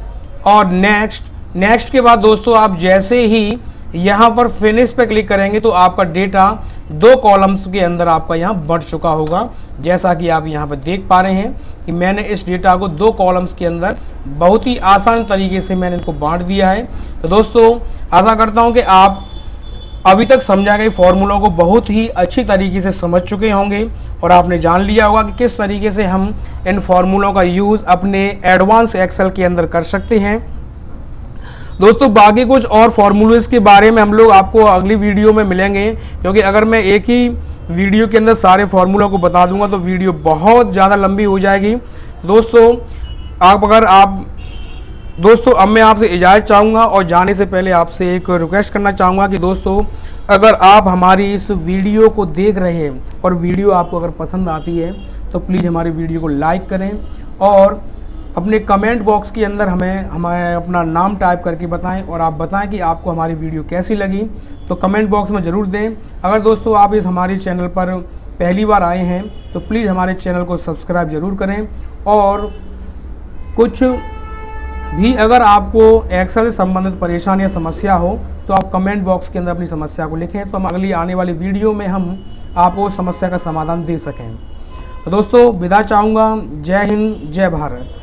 और नेक्स्ट के बाद दोस्तों आप जैसे ही यहाँ पर फिनिश पे क्लिक करेंगे तो आपका डेटा 2 कॉलम्स के अंदर आपका यहाँ बढ़ चुका होगा। जैसा कि आप यहाँ पर देख पा रहे हैं कि मैंने इस डेटा को 2 कॉलम्स के अंदर बहुत ही आसान तरीके से मैंने इनको बांट दिया है। तो दोस्तों आशा करता हूँ कि आप अभी तक समझा गए फॉर्मूलों को बहुत ही अच्छी तरीके से समझ चुके होंगे और आपने जान लिया होगा कि किस तरीके से हम इन फॉर्मूलों का यूज़ अपने एडवांस एक्सेल के अंदर कर सकते हैं। दोस्तों बाकी कुछ और फॉर्मूलेस के बारे में हम लोग आपको अगली वीडियो में मिलेंगे, क्योंकि अगर मैं एक ही वीडियो के अंदर सारे फॉर्मूलों को बता दूंगा तो वीडियो बहुत ज़्यादा लंबी हो जाएगी। दोस्तों अब मैं आपसे इजाज़त चाहूँगा और जाने से पहले आपसे एक रिक्वेस्ट करना चाहूँगा कि दोस्तों अगर आप हमारी इस वीडियो को देख रहे हैं और वीडियो आपको अगर पसंद आती है तो प्लीज़ हमारी वीडियो को लाइक करें और अपने कमेंट बॉक्स के अंदर हमें अपना नाम टाइप करके बताएं और आप बताएं कि आपको हमारी वीडियो कैसी लगी। तो कमेंट बॉक्स में ज़रूर दें। अगर दोस्तों आप इस हमारे चैनल पर पहली बार आए हैं तो प्लीज़ हमारे चैनल को सब्सक्राइब ज़रूर करें और कुछ भी अगर आपको एक्सेल से संबंधित परेशानी या समस्या हो तो आप कमेंट बॉक्स के अंदर अपनी समस्या को लिखें, तो हम अगली आने वाली वीडियो में हम आपको समस्या का समाधान दे सकें। तो दोस्तों विदा चाहूँगा। जय हिंद, जय भारत।